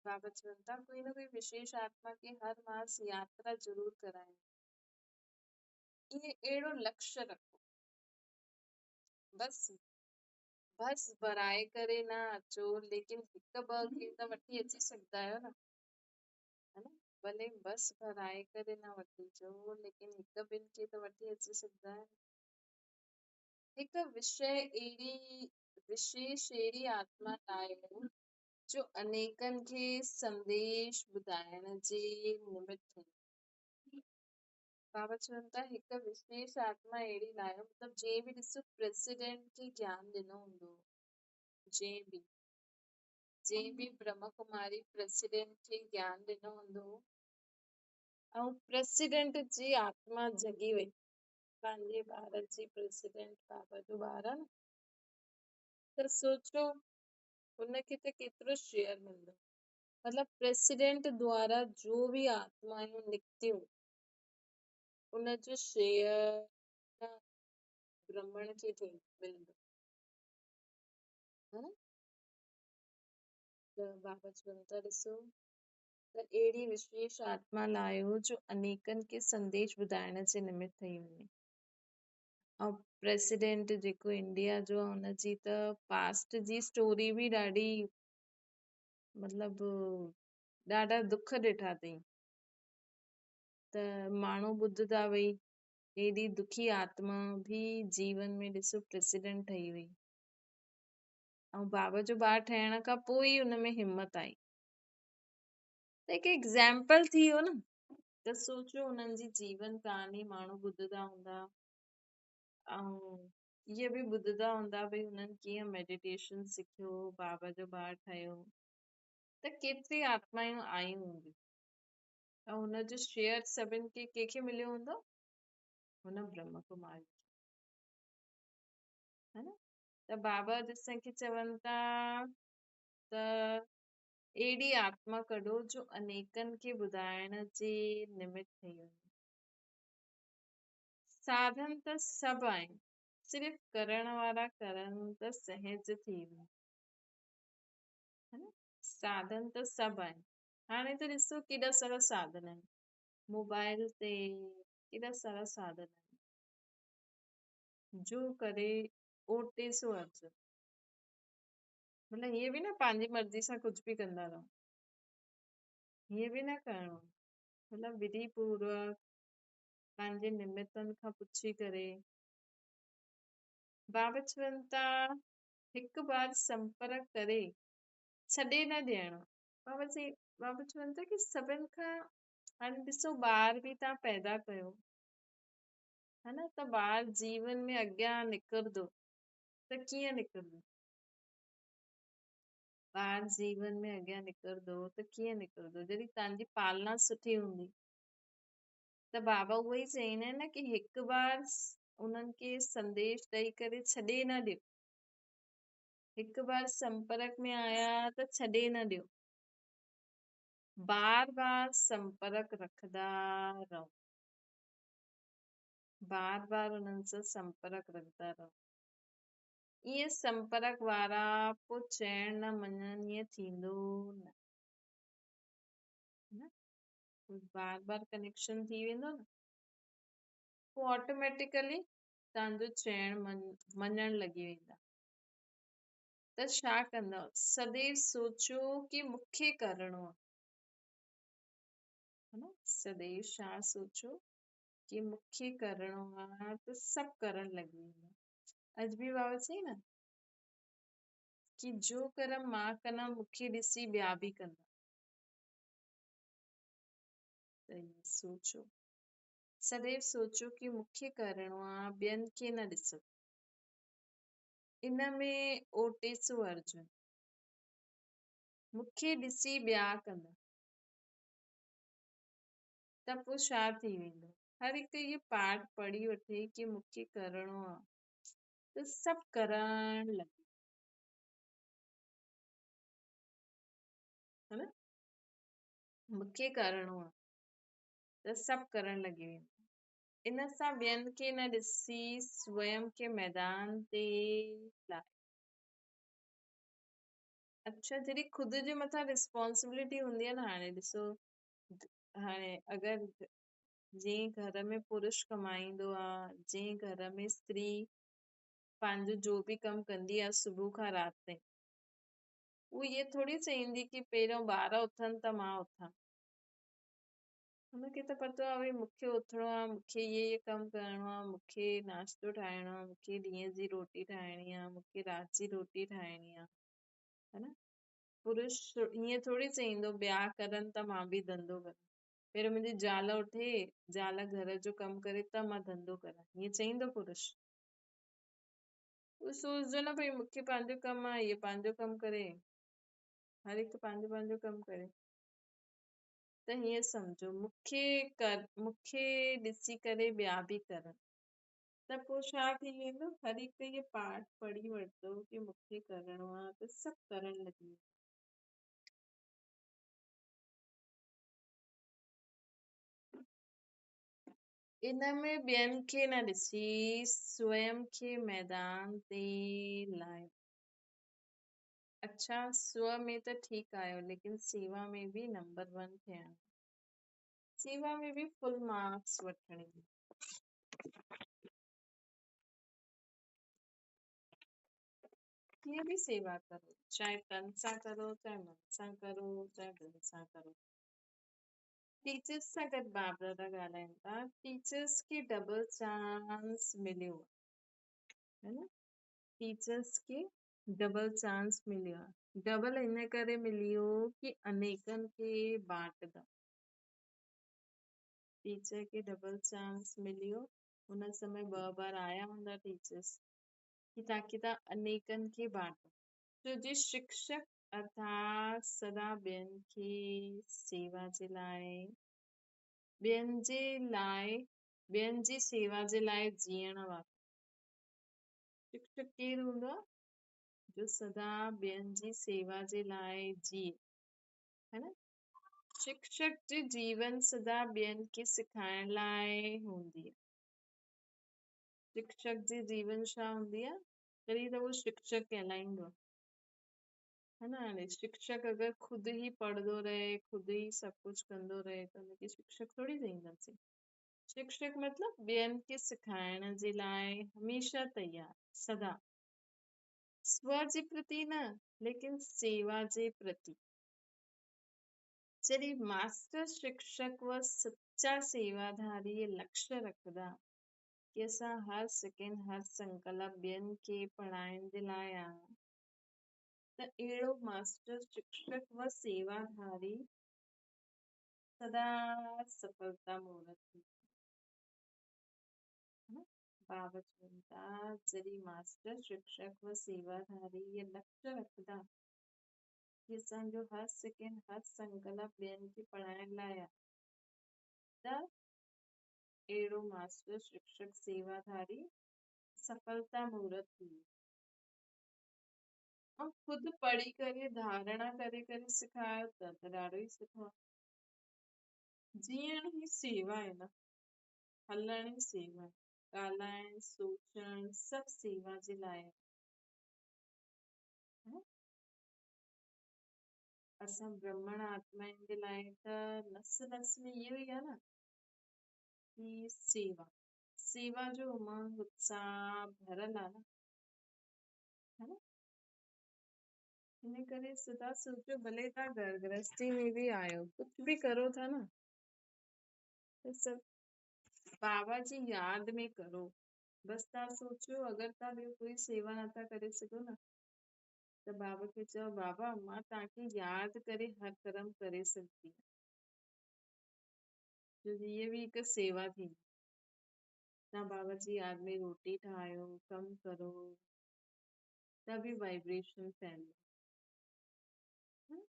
बाबा चवनि था कोई न कोई विशेष आत्मा खे हर मास यात्रा ज़रूर कराइणी। इहे अहिड़ो लक्ष्य रखो बस भराए करे न अचो लेकिन हिकु ॿ खे त वठी अची सघंदा आहियो न है न। भले बस भराए करे न वठी अचो लेकिन हिकु ॿिनि खे त वठी अची सघंदा आहियो। हिकु विशेष अहिड़ी आत्मा ठाहियो जो अनेकनि खे संदेश ॿुधाइण जे निमित थिए। बाबा चवनि था हिकु विशेष आत्मा अहिड़ी लाहियो मतिलबु जंहिं बि ॾिसो प्रेसिडेंट खे ज्ञान ॾिनो हूंदो जंहिं बि ब्रह्म कुमारी प्रेसिडेंट खे ज्ञान ॾिनो हूंदो ऐं प्रेसिडेंट जी आत्मा जगी वई पंहिंजे भारत जी प्रेसिडेंट बाबा जो ॿार आहे न त सोचो हुनखे त केतिरो शेयर मिलंदो। मतिलबु प्रेसिडेंट द्वारा जो बि आत्मायूं निकितियूं उनजो शेयर ब्राह्मण खे मिलंदो है न। त बाबा चवनि था ॾिसो त अहिड़ी विशेष आत्मा लाहियो जो अनेकनि खे संदेश ॿुधाइण जे निमित ठही वञे। ऐं प्रेसिडेंट जेको इंडिया जो आहे हुनजी त पास्ट जी स्टोरी बि ॾाढी मतिलबु ॾाढा दुख ॾिठा अथई त माण्हू ॿुधदा वई हेॾी दुखी आत्मा बि जीवन में ॾिसो प्रेसिडेंट ठही वई ऐं बाबा जो ॿारु ठहिण खां पोइ ई हुनमें हिमत आई त हिकु एग्ज़ाम्पल थी वियो न। त सोचियो हुननि जी जीवन कहानी माण्हू ॿुधंदा हूंदा ऐं इहे बि ॿुधंदा हूंदा भई हुननि कीअं मेडिटेशन सिखियो, बाबा जो ॿार ठहियो, त केतिरी आत्मायूं आयूं हूंदियूं ऐं हुनजो शेयर सभिनि खे कंहिंखे मिलियो हूंदो, हुन ब्रह्म कुमारी, है न। त बाबा असांखे चवनि था त अहिड़ी आत्मा कढो जो अनेकनि खे ॿुधाइण जे निमित ठही वञे। साधन त सभु आहिनि, सिर्फ़ करण वारा करनि त सहज थी वञे, है न। साधन त सभु आहिनि। हाणे त ॾिसो केॾा सारा साधन आहिनि, मोबाइल ते केॾा सारा साधन आहिनि जो करे ओटे सो अर्जु। मतिलबु हीअं बि न पंहिंजी मर्ज़ी सां कुझु बि कंदा रहो, हीअं बि न करिणो, मतिलबु विधि पूर्वक पंहिंजे निमितनि खां पुछी करे। बाबा चवनि था हिकु बार संपर्क करे छॾे न ॾियणो। बाबा चवनि था कि सभिनि खां, हाणे ॾिसो ॿार बि तव्हां पैदा कयो, है न, त ॿार जीवन में अॻियां निकिरंदो त कीअं निकिरंदो? ॿार जीवन में अॻियां निकिरंदो त कीअं निकिरंदो? जॾहिं तव्हांजी पालना सुठी हूंदी। त बाबा उहो ई चईंदा आहिनि न कि हिकु बार उन्हनि खे संदेश ॾेई करे छॾे न ॾियो। हिकु बार संपर्क में आया त छॾे न ॾियो, बार बार संपर्क रखंदा रहो, बार बार उन्हनि सां संपर्क रखंदा रहो। इहे संपर्क वारा पोइ चइण न मञनि ईअं थींदो न, बार बार कनेक्शन थी वेंदो न, पोइ ऑटोमेटिकली तव्हांजो चइण मञण लॻी वेंदा। त छा कंदव? सदैव सोचो कि मूंखे करिणो आहे, है न। सदैव छा सोचो कि मूंखे करिणो आहे त सभु करण लॻी वेंदा। अॼु बि बाबा चई न कि जो कर्म मां कंदा मूंखे ॾिसी ॿिया बि कंदा। त इहो सोचो, सदैव सोचो कि मूंखे करिणो आहे, ॿियनि खे न ॾिसो। इन में ओटे सो अर्जुन, मूंखे ॾिसी ॿिया कंदा त पोइ छा थी वेंदो? हर हिकु इहो पाठ पढ़ी वठे कि मूंखे करिणो आहे त सभु करण लॻे, है न। मूंखे करिणो आहे त सभु करण लॻी वेंदो। इन सां ॿियनि खे न ॾिसी स्वयं खे मैदान ते लाए। अच्छा, जॾहिं ख़ुदि जे मथां रिस्पॉन्सिबिलिटी हूंदी आहे न, हाणे ॾिसो हाणे अगरि जीअं घर में पुरुष कमाईंदो आहे, जीअं घर में स्त्री पंहिंजो जो बि कमु कंदी आहे सुबुह खां राति ताईं, उहो इहे थोरी चईंदी कि पहिरियों ॿार उथनि त मां उथां। हुनखे त पतो आहे भई मूंखे उथिणो आहे, मूंखे इहे कमु करिणो आहे, मूंखे नाश्तो ठाहिणो आहे, मूंखे ॾींहं जी रोटी ठाहिणी आहे, मूंखे राति जी रोटी ठाहिणी आहे, है न। पुरुष ईअं थोरी चईंदो ॿिया करनि त मां बि धंधो कयां, पहिरियों मुंहिंजी ज़ाल उथे, ज़ाल घर जो कमु करे त मां धंधो कयां, ईअं चईंदो पुरुष? उहो सोचजो न भई मूंखे पंहिंजो कमु आहे, इहे पंहिंजो कमु करे, हर हिकु पंहिंजो पंहिंजो कमु करे। त हीअं सम्झो मूंखे ॾिसी करे ॿिया बि करनि त पोइ छा थी वेंदो? हर हिकु इहे पाठ पढ़ी वठंदो कि मूंखे करिणो आहे त सभु करण लॻी वेंदो। इन में ॿियनि खे न ॾिसी स्वयं खे मैदान ते लाए। अच्छा, स्व में त ठीकु आहियो, लेकिन सेवा में बि नंबर 1 थियणो, सेवा में बि फुल मार्क्स वठणी। कीअं बि सेवा करो, चाहे तन सां करो, चाहे मन सां करो, चाहे दिलि सां करो। टीचर्स सां गॾु बाबा दादा ॻाल्हाइनि था, टीचर्स खे डबल चांस मिलियो, है न। टीचर्स खे डबल चांस मिलियो आहे। डबल इन करे मिलियो कि अनेकनि खे बांटंदा। टीचर खे डबल चांस मिलियो, हुन समय 2 बार आया हूंदा टीचर्स, किता किता अनेकन खे बाटो। तो जे शिक्षक अर्थात सदा ॿियनि खे सेवा जे लाइ ॿियनि जे लाइ ॿियनि जी सेवा जे लाइ जीअण वारो शिक्षक केरु हूंदो आहे? जो सदा ॿियनि जी सेवा जे लाइ जीए, है न। शिक्षक जी जीवन सदा ॿियनि खे सिखाइण लाइ हूंदी आहे। शिक्षक जी जीवन छा हूंदी आहे? तॾहिं त उहो शिक्षक कहलाईंदो आहे, है न। हाणे शिक्षक अगरि ख़ुदि ई पढ़ंदो रहे, ख़ुदि ई सभु कुझु कंदो रहे त हुनखे शिक्षक थोड़ी चईंदासीं। शिक्षक मतिलबु ॿियनि खे सिखाइण जे लाइ हमेशह तयार, सदा। स्व जे प्रति न, लेकिन सेवा जे प्रति। जॾहिं मास्टर शिक्षक व सच्चा सेवाधारी ये लक्ष्य रखदा कि असां हर सेकेंड हर संकल्प ॿियनि खे पढ़ाइण जे लाइ आहे, त अहिड़ो मास्टर शिक्षक व सेवाधारी सदा सफलता मूरत थींदो, है न। बाबा चवनि था जॾहिं मास्टर शिक्षक व सेवाधारी ये लक्ष्य रखदा कि असांजो हर सेकेंड हर संकल्प ॿियनि खे पढ़ाइण लाइ आहे, त अहिड़ो मास्टर शिक्षक सेवाधारी सफलता मूरत थींदो। ऐं ख़ुदि पढ़ी करे धारणा करे करे सिखायो त ॾाढो ई सुठो आहे। जीअण ही सेवा आहे न, हलण ई सेवा आहे, ॻाल्हाइण सोचण सभु सेवा जे लाइ आहे, है न। असां ब्रह्मण आत्माउनि जे लाइ त नस नस में इहो ई आहे न कि सेवा सेवा जो उमंग उत्साह भरियल आहे न, है न। हिन करे सदा सोचो भले तव्हां घर गृहस्थी में बि आहियो, कुझु बि करो था न, त सभु बाबा जी यादि में करो। बसि तव्हां सोचियो अगरि तव्हां ॿियो कोई सेवा नथा करे सघो न, त बाबा खे चओ बाबा मां तव्हांखे यादि करे हर कर्म करे सघंदी आहियां, छो कि इहा बि हिकु सेवा थींदी। तव्हां बाबा जी यादि में रोटी ठाहियो, कमु करो, त बि वाइब्रेशन फैले,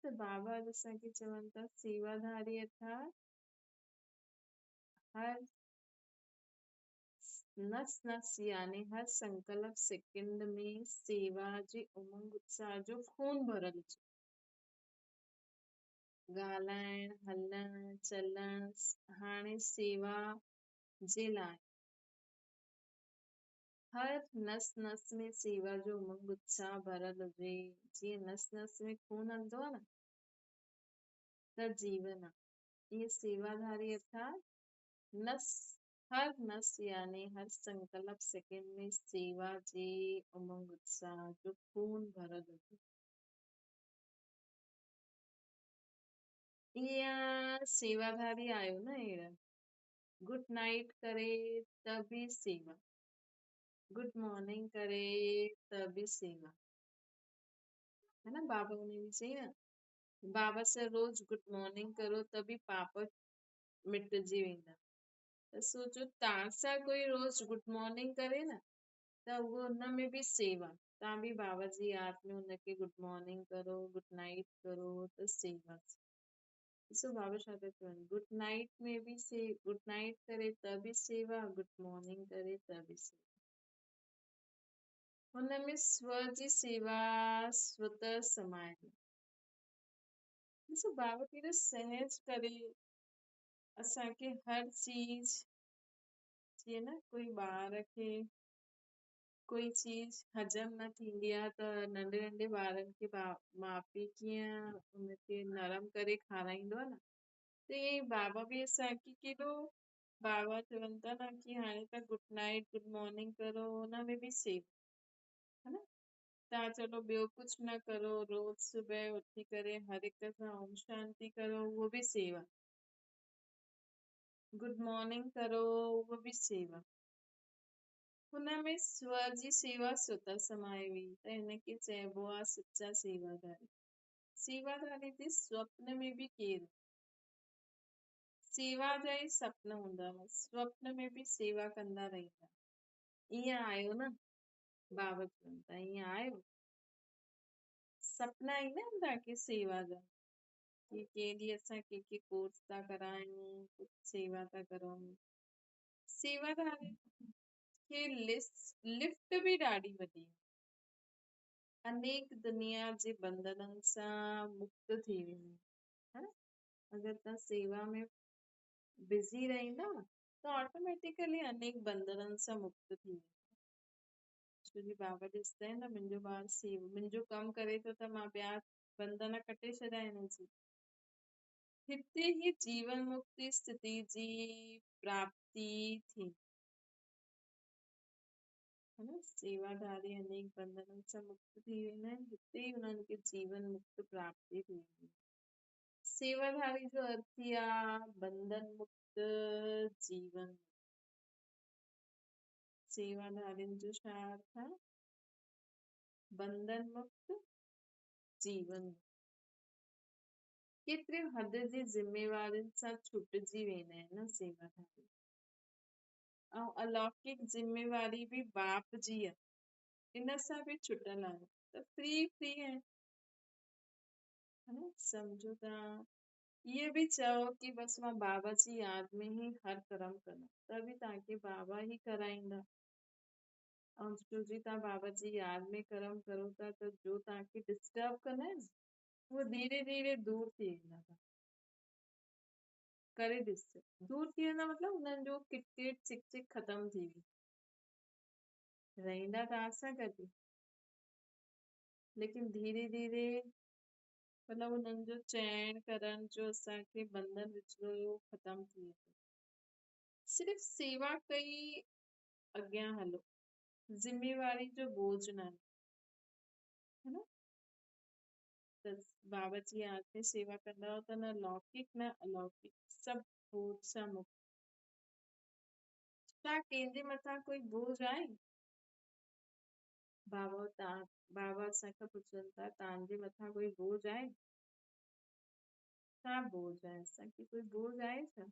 त बाबा असांखे चवनि था सेवाधारी अर्थात हर नस नस यानी हर संकल्प सेकंड में सेवा जे उमंग उत्साह जो खून भरल हुजे। ॻाल्हाइण हलण चलण हाणे सेवा जे लाइ हर नस नस में सेवा जो उमंग उत्साह भरल हुजे। जीअं नस नस में खून हलंदो आहे न, त जीवन आहे। इहे सेवाधारी अर्थात नस हर नस यानी हर संकल्प सेकंड में सेवा जे उमंग उत्साह जो खून भरल हुजे। ईअं सेवाधारी आहियो न अहिड़ा। गुड नाइट करे त बि सेवा, गुड मॉर्निंग करे त बि सेवा, है न। बाबा ने भी चई न, बाबा से रोज गुड मॉर्निंग करो त बि पाप मिटजी वेंदा। त सोचो तव्हां सां कोई रोज गुड मॉर्निंग करे न, त उहो हुन में बि सेवा। तव्हां बि बाबा जी यादि में हुनखे गुड मॉर्निंग करो, गुड नाइट करो, त सेवा। ॾिसो बाबा छा था चवनि, गुड नाइट में बि गुड नाइट करे त बि सेवा, गुड मॉर्निंग करे त बि सेवा। हुन में स्व जी सेवा स्वतः समायल। ॾिसो बाबा केॾो सहज करे असांखे हर चीज, जीअं न कोई ॿार खे कोई चीज हजम न थींदी आहे त नंढे नंढे ॿारनि खे माउ पीउ कीअं उनखे नरम करे खाराईंदो आहे न, त ईअं ई बाबा बि असांखे केॾो, बाबा चवनि था न कि हाणे तव्हां गुड नाइट गुड मॉर्निंग करो, हुन में बि सेवा, है न। तव्हां चलो ॿियो कुझु न करो, रोज सुबह उथी करे हर हिक सां ओम शांति करो, उहो बि सेवा। गुड मॉर्निंग करो, उहो बि सेवा। हुन में स्व जी सेवा स्वतः समाए हुई, त हिनखे चइबो आहे सच्चा सेवाधारी। सेवाधारी जे स्वप्न में बि केरु, सेवा जा ई सपन हूंदा, स्वप्न में बि सेवा कंदा रहंदा। ईअं आहियो न। बाबा चवंदा ईअं आयो सपना ईंदा आहिनि तव्हांखे सेवा जा कि कंहिं ॾींहुं असां कंहिंखे कोर्स था करायूं कुझु सेवा था करूं सेवादारी खे लिफ्ट बि ॾाढी वॾी अनेक दुनिया जे बंधननि सां मुक्त थी वेंदी है न अगरि तव्हां सेवा में बिज़ी रहंदा त ऑटोमेटिकली अनेक बंधननि सां मुक्त थी वेंदा छोकी बाबा ॾिसंदा आहिनि न मुंहिंजो ॿारु मुंहिंजो कमु करे थो त मां ॿिया बंधन कटे छॾिया हिनजी हिते ही जीवन मुक्ति स्थिति जी प्राप्ति थी है न सेवाधारी अनेक बंधननि सां मुक्त थी वेंदा आहिनि हिते ई उन्हनि खे जीवन मुक्त प्राप्ति थी वेंदी आहे सेवाधारी जो अर्थ ई आहे बंधन मुक्त जीवन सेवाधारियुनि जो छा अर्थ आहे बंधन मुक्त जीवन केतिरे हद जी ज़िमेवारियुनि सां छुटिजी वेंदा आहिनि न सेवाधारी ऐं अलौकिक ज़िमेवारी बि बाप जी आहे इन सां बि छुटल आहे त फ्री आहे है न सम्झो तव्हां इहे बि चओ कि बसि मां बाबा जी यादि में ई हर कर्म कंदमि त बि तव्हांखे बाबा ई कराईंदा ऐं छो जी तव्हां बाबा जी यादि में कर्म करो था त जो तव्हांखे डिस्टर्ब कंदा आहिनि उहो धीरे धीरे दूर थी वेंदा करे ॾिसजो दूर थी वेंदा मतिलबु हुननि जो किटकिट चिक चिक ख़तम थी वेंदी रहंदा तव्हां सां गॾु लेकिन धीरे धीरे मतिलबु हुननि जो चइण करण जो असांखे बंधन विझिड़ो हुयो ख़तम थी वेंदो सिर्फ़ु सेवा कई अॻियां हलो ज़िमेवारी जो बोझ न आहे है न त बाबा जी यादि में सेवा कंदा त न लौकिक न अलौकिक सभु बोझ सां मुक्त छा कंहिंजे मथां कोई बोझ आहे बाबा असांखां पुछनि था तव्हांजे मथां कोई बोझ आहे छा बोझ आहे असांखे कोई बोझ आहे छा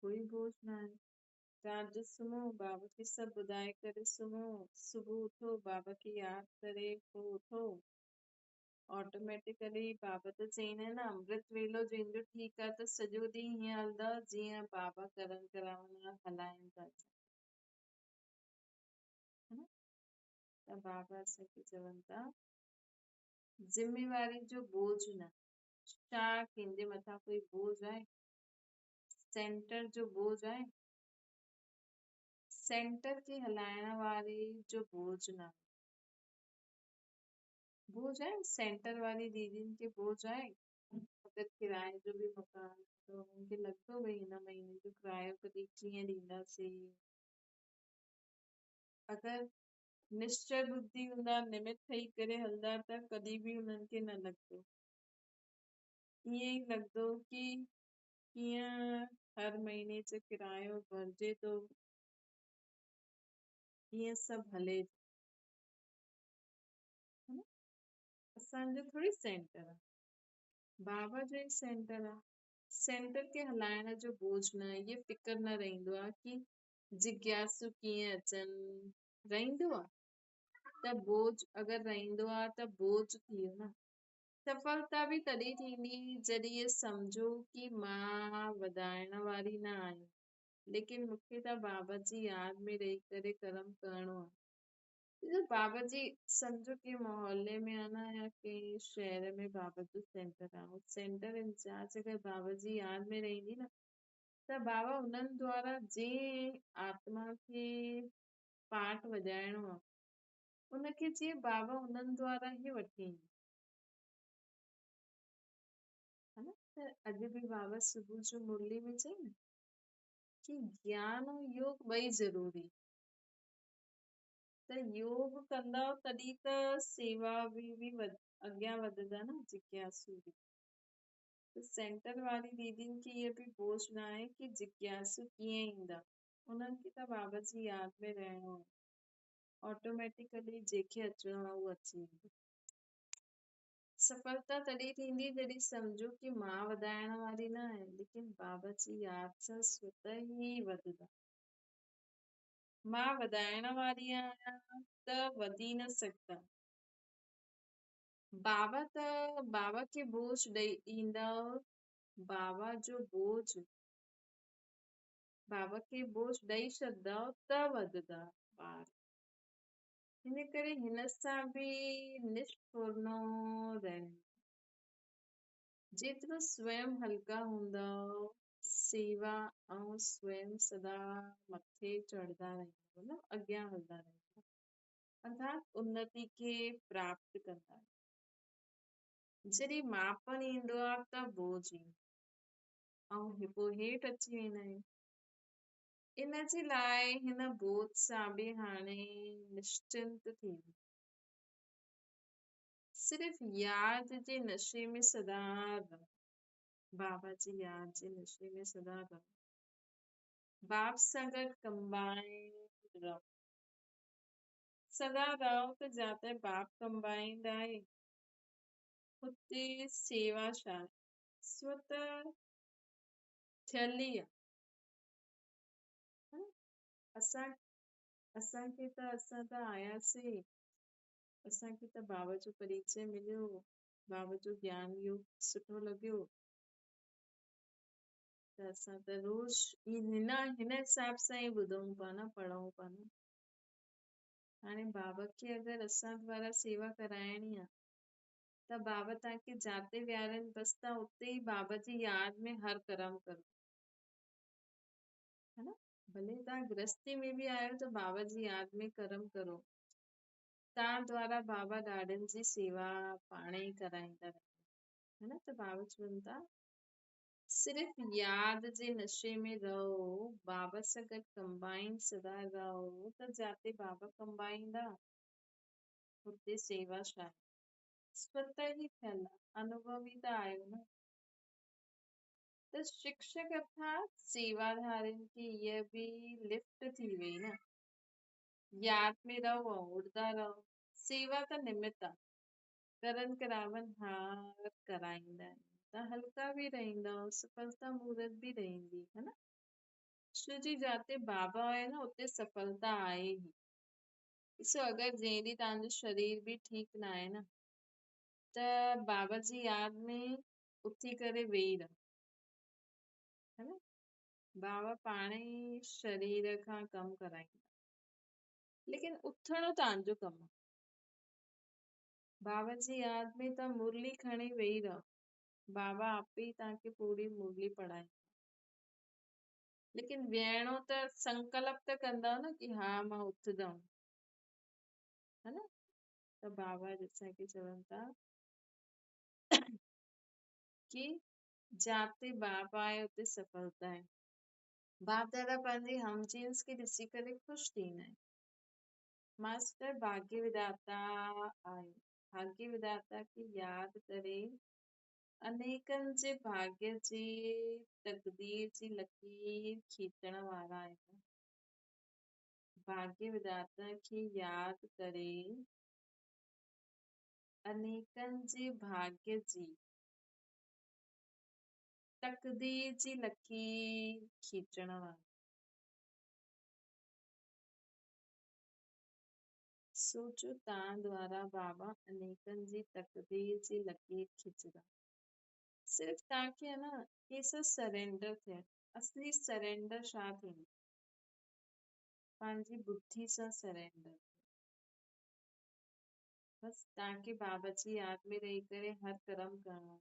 कोई बोझ न आहे तव्हां अॼु सुम्हो बाबा खे सभु ॿुधाए करे सुम्हो सुबुह उथो बाबा खे यादि करे पोइ उथो ऑटोमेटिकली बाबा त चईंदा आहिनि न अमृत वेलो जंहिंजो ठीकु आहे त सॼो ॾींहुं हीअं हलंदा जीअं बाबा करम कराइण हलाइनि था है न त बाबा असांखे चवनि था ज़िमेवारी जो बोझ न छा कंहिंजे मथां कोई बोझ आहे सेंटर जो बोझ आहे सेंटर खे हलाइण वारे जो बोझ न बोझ आहे सेंटर वारी दीदियुनि खे बोझ आहे अगरि किराए जो बि मकान त हुननि खे लॻंदो भई हिन महीने जो किरायो कॾहिं कीअं ॾींदासीं अगरि निश्चय बुद्धि हूंदा निमित ठही करे हलंदा त कॾहिं बि हुननि खे न लॻंदो ईअं ई लॻंदो कि कीअं हर महीने जो किरायो भरिजे थो कीअं सभु हले थो न असांजो थोरी सेंटर आहे बाबा जो ई सेंटर आहे सेंटर खे हलाइण जो बोझ न इहे फिकर न रहंदो आहे कि जिज्ञासु कीअं अचनि रहंदो आहे त बोझ अगरि रहंदो आहे त बोझ थी वियो न सफलता बि तॾहिं थींदी जॾहिं इहे सम्झो कि मां वधाइण वारी न आहियां लेकिन मूंखे त बाबा जी यादि में रही करे कर्म करणो आहे बाबा जी सम्झो कि मोहल्ले में आहे न या कंहिं शहर में बाबा जो सेंटर आहे सेंटर इंचार्ज अगरि बाबा जी यादि में रहंदी न त बाबा उन्हनि द्वारा जंहिं आत्मा खे पाठ वॼाइणो आहे उनखे जीअं बाबा उन्हनि द्वारा ई वठी ईंदा है न त अॼु बि बाबा सुबुह जो मुरली में चई न कि ज्ञान ऐं योग ॿई ज़रूरी त योग कंदव तॾहिं त सेवा बि अॻियां वधंदा न जिज्ञासु बि त सेंटर वारी दीदियुनि खे इहो बि बोझ न आहे कि जिज्ञासु कीअं ईंदा उन्हनि खे त बाबा जी यादि में रहणो आहे ऑटोमेटिकली जंहिंखे अचिणो आहे उहो अची वेंदो सफलता तॾहिं थींदी जॾहिं सम्झो कि मां वधाइण वारी न आहियां लेकिन बाबा जी यादि सां स्वतः ई वधंदा मां वधाइण वारी आहियां त वधी न सघंदा। बाबा खे बोझ ॾेई ईंदव, बाबा जो बोझ बाबा खे बोझ ॾेई छॾंदव त वधंदा ॿार। हिन करे हिन सां बि निष्ठुरनो रहंदो। जेतिरो स्वयं हल्का हूंदव, सेवा ऐं स्वयं सदा मथे चढ़ंदा रहंदव न, अॻियां हलंदा रहंदव, अर्थात उन्नति खे प्राप्त कंदा। जॾहिं मापन ईंदो आहे त बोझ ईंदो ऐं पोइ हेठि अची वेंदा आहियूं। इन जे लाइ हिन बोझ सां बि हाणे निश्चिंत थी वियो। सिर्फ़ यादि जे नशे में सदा रहो, बाबा जी यादि जे नशे में सदा रहो, बाप सां गॾु कंबाइंड रहो। सदा रहो त जाते बाप कंबाइंड आहे हुते सेवा छा आहे, स्वत थियल ई आहे। असांखे त असां त आयासीं, असांखे त बाबा जो परिचय मिलियो, बाबा जो ज्ञान योग सुठो लॻियो, त असां त रोज़ हिन हिसाब सां ई ॿुधूं पिया न, पढ़ूं पिया न। हाणे बाबा खे अगरि असां द्वारा सेवा कराइणी आहे त बाबा तव्हांखे जाते विहारनि बसि तव्हां उते ई बाबा जी यादि में हर कर्म करो, है न। भले तव्हां गृहस्थी में बि आहियो त बाबा जी यादि में कर्म करो। तव्हां द्वारा बाबा ॾाढनि जी सेवा पाणे ई कराईंदा रहंदा, है न। त बाबा चवनि था सिर्फ़ यादि जे नशे में रहो, बाबा सां गॾु कंबाइंड सदा रहो, त जाते बाबा कंबाईंदा हुते सेवा छा आहे, स्वत ई थियल आहे, अनुभव ई त आयो न। त शिक्षक अर्थात सेवाधारिन की इह भी लिफ्ट थी वई न। याद में रहो, उड़दा रहो, सेवा त निमित आहे, करन करावन हार कराईंदा आहिनि त हल्का बि रहंदव, सफलता मूरत बि रहंदी, है न। छो जी जाते बाबा आहे न उते सफलता आहे ही। ॾिसो अगरि जंहिं ॾींहुं तव्हांजो शरीर बि ठीकु न आहे न त बाबा जी यादि में उथी करे वेही रहो, है न। बाबा पाणे ई शरीर खां कमु कराईंदा, लेकिन उथणो तव्हांजो कमु आहे। बाबा जी यादि में तव्हां मुरली खणी वेही रहो, बाबा आपे ई तव्हांखे पूरी मुरली पढ़ाईंदा। लेकिन वेहणो त संकल्प त कंदव न कि हा मां उथंदमि, है न। त बाबा असांखे चवनि था कि जाते बाबा आहे उते सफलता आहे। बाप दादा पंहिंजी हमचीन्स खे ॾिसी करे ख़ुशि थींदा आहिनि। मास्टर भाग्य विधाता आहे, भाग्य विधाता खे यादि करे अनेकनि जे भाग्य जी तकदीर जी लकीर खीचण वारा आहिनि। भाग्य विधाता खे यादि करे अनेकनि जे भाग्य जी तकदीर जी लकीर खीचण वारा। सोचो तव्हां द्वारा बाबा अनेकनि जी तकदीर जी लकीर खिचंदा। सिर्फ़ तव्हांखे आहे न कंहिंसां सरेंडर थियणु। असली सरेंडर छा थींदो, पंहिंजी बुद्धि सां सरेंडर। बसि तव्हांखे बाबा जी यादि में रही करे हर कर्म करणो।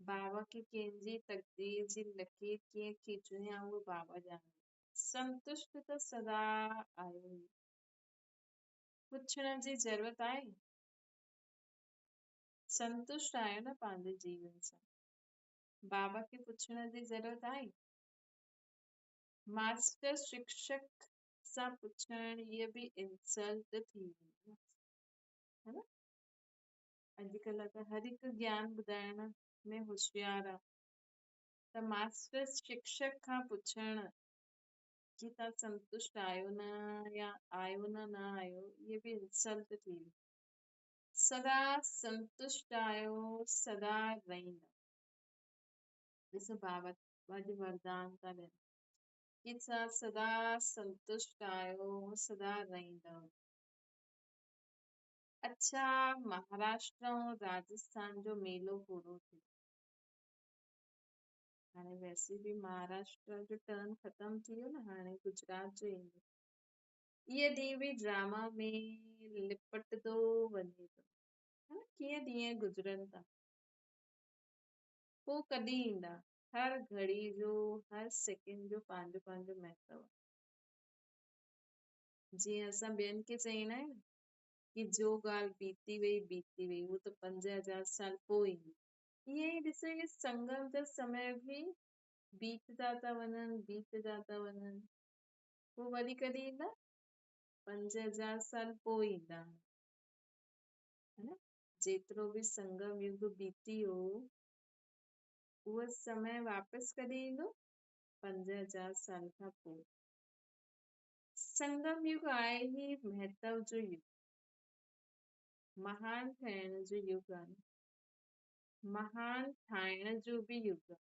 बाबा खे कंहिंजी तकदीर जी लकीर कीअं खीचणी आहे उहो बाबा ॼाणे। संतुष्ट त सदा आहियो ई, पुछण जी ज़रूरत आहे, संतुष्ट आहियो न पंहिंजे जीवन सां, बाबा खे पुछण जी ज़रूरत आहे। मास्टर शिक्षक सां पुछण इहा बि इंसल्ट थी वेंदी, है न। अॼुकल्ह त हर हिकु ज्ञान ॿुधाइण में होशियार आहे, त मास्टर शिक्षक खां पुछण कि तव्हां संतुष्ट आहियो न या आहियो न आहियो, इहे बि इंसल्ट थी वेंदी। सदा संतुष्ट आहियो, सदा रहंदा। ॾिसो बाबा अॼु वरदान था ॾियनि, कि सदा संतुष्ट आयो सदा रहींदव। अच्छा, महाराष्ट्र ऐं राजस्थान जो मेलो पूरो थियो। हाणे वैसे बि महाराष्ट्र जो टर्न ख़तम थी वियो न, हाणे गुजरात जो ईंदो। इहे ॾींहं बि ड्रामा में लिपटंदो वञे थो। हा न, कीअं ॾींहं गुज़रनि था। पोइ कॾहिं ईंदा? हर घड़ी जो हर सेकेंड जो पंहिंजो पंहिंजो महत्व। जीअं असां ॿियनि खे चईंदा आहियूं न कि जो ॻाल्हि बीती वई उहो त 5000 साल पोइ ईंदी। ईअं ई ॾिसो, इहे संगम जा समय बि बीतदा था वञनि। पोइ वरी कॾहिं ईंदा? 5000 साल पोइ ईंदा। है न? जेतिरो बि संगम युग बीती वियो, उहो समय वापसि कॾहिं ईंदो? 5000 साल खां पोइ। संगम युग आहे ई महत्व जो युग, महान ठहिण जो युग आहे, महान ठाहिण जो बि युग आहे।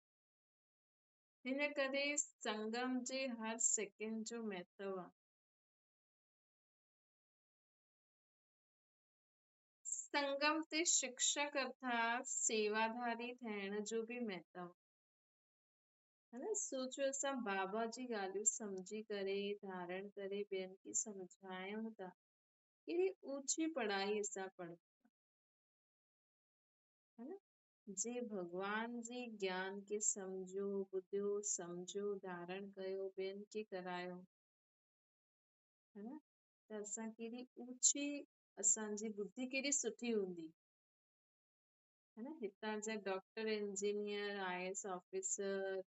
हिन करे संगम जे हर सेकेंड जो महत्व आहे। संगम ते शिक्षक अर्थात सेवाधारी थियण जो बि महत्व आहे। है न? सोचो, असां बाबा जी ॻाल्हियूं सम्झी करे धारण करे ॿियनि खे सम्झायूं था, केॾी ऊची पढ़ाई असां पढ़ूं। है न? जे भॻवान जी ज्ञान खे सम्झो, ॿुधियो, सम्झो, धारण कयो, ॿियनि खे करायो, है न, त असां केॾी ऊची, असांजी बुद्धि केॾी सुठी हूंदी। है न? हितां जा डॉक्टर, इंजीनियर, IAS ऑफिसर,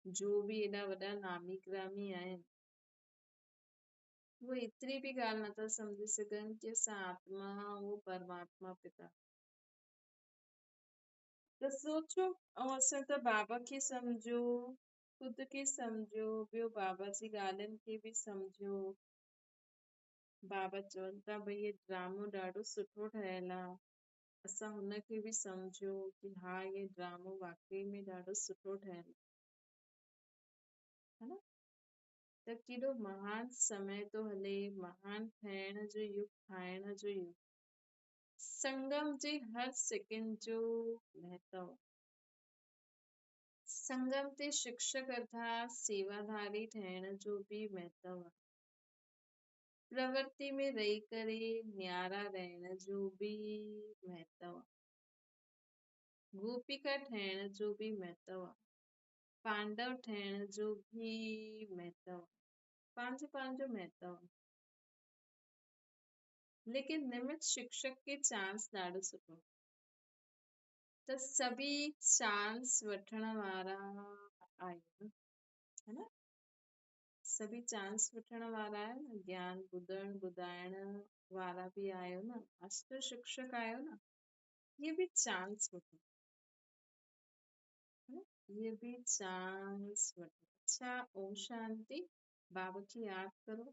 जो बि एॾा वॾा नामी ग्रामी आहिनि, उहे एतिरी बि ॻाल्हि नथा सम्झी सघनि कि असां आत्मा उहो परमात्मा पिता। त सोचो, ऐं असां त बाबा खे सम्झो, ख़ुदि खे सम्झो, ॿियो बाबा जी ॻाल्हियुनि खे बि सम्झो। बाबा चवनि था भई हे ड्रामो ॾाढो सुठो ठहियलु आहे। असां हुनखे बि सम्झो कि हा, इहे ड्रामो वाकई में ॾाढो सुठो ठहियलु है न? त केॾो महान समय थो हले, महान ठहिण जो युग, ठाहिण जो युग। संगम जे हर सेकेंड जो महत्व। संगम ते शिक्षक अर्थात सेवाधारी ठहिण जो बि महत्व आहे। प्रवृत्ति में रही करे न्यारा रहण जो बि महत्व आहे। गोपिका ठहिण जो बि महत्व आहे। पांडव ठहिण जो बि महत्व आहे। पंहिंजो पंहिंजो महत्व आहे। लेकिन निमित शिक्षक खे चांस ॾाढो सुठो, त सभी चांस वठण वारा आहियूं, है न? सभी चांस वठण वारा आहियो न, ज्ञान ॿुधण ॿुधाइण वारा बि आहियो न, अस्त्र शिक्षक आहियो न, ये भी चांस वठो, है न? ये भी चांस वठो। अच्छा, ओम शांति। बाबा की याद करो।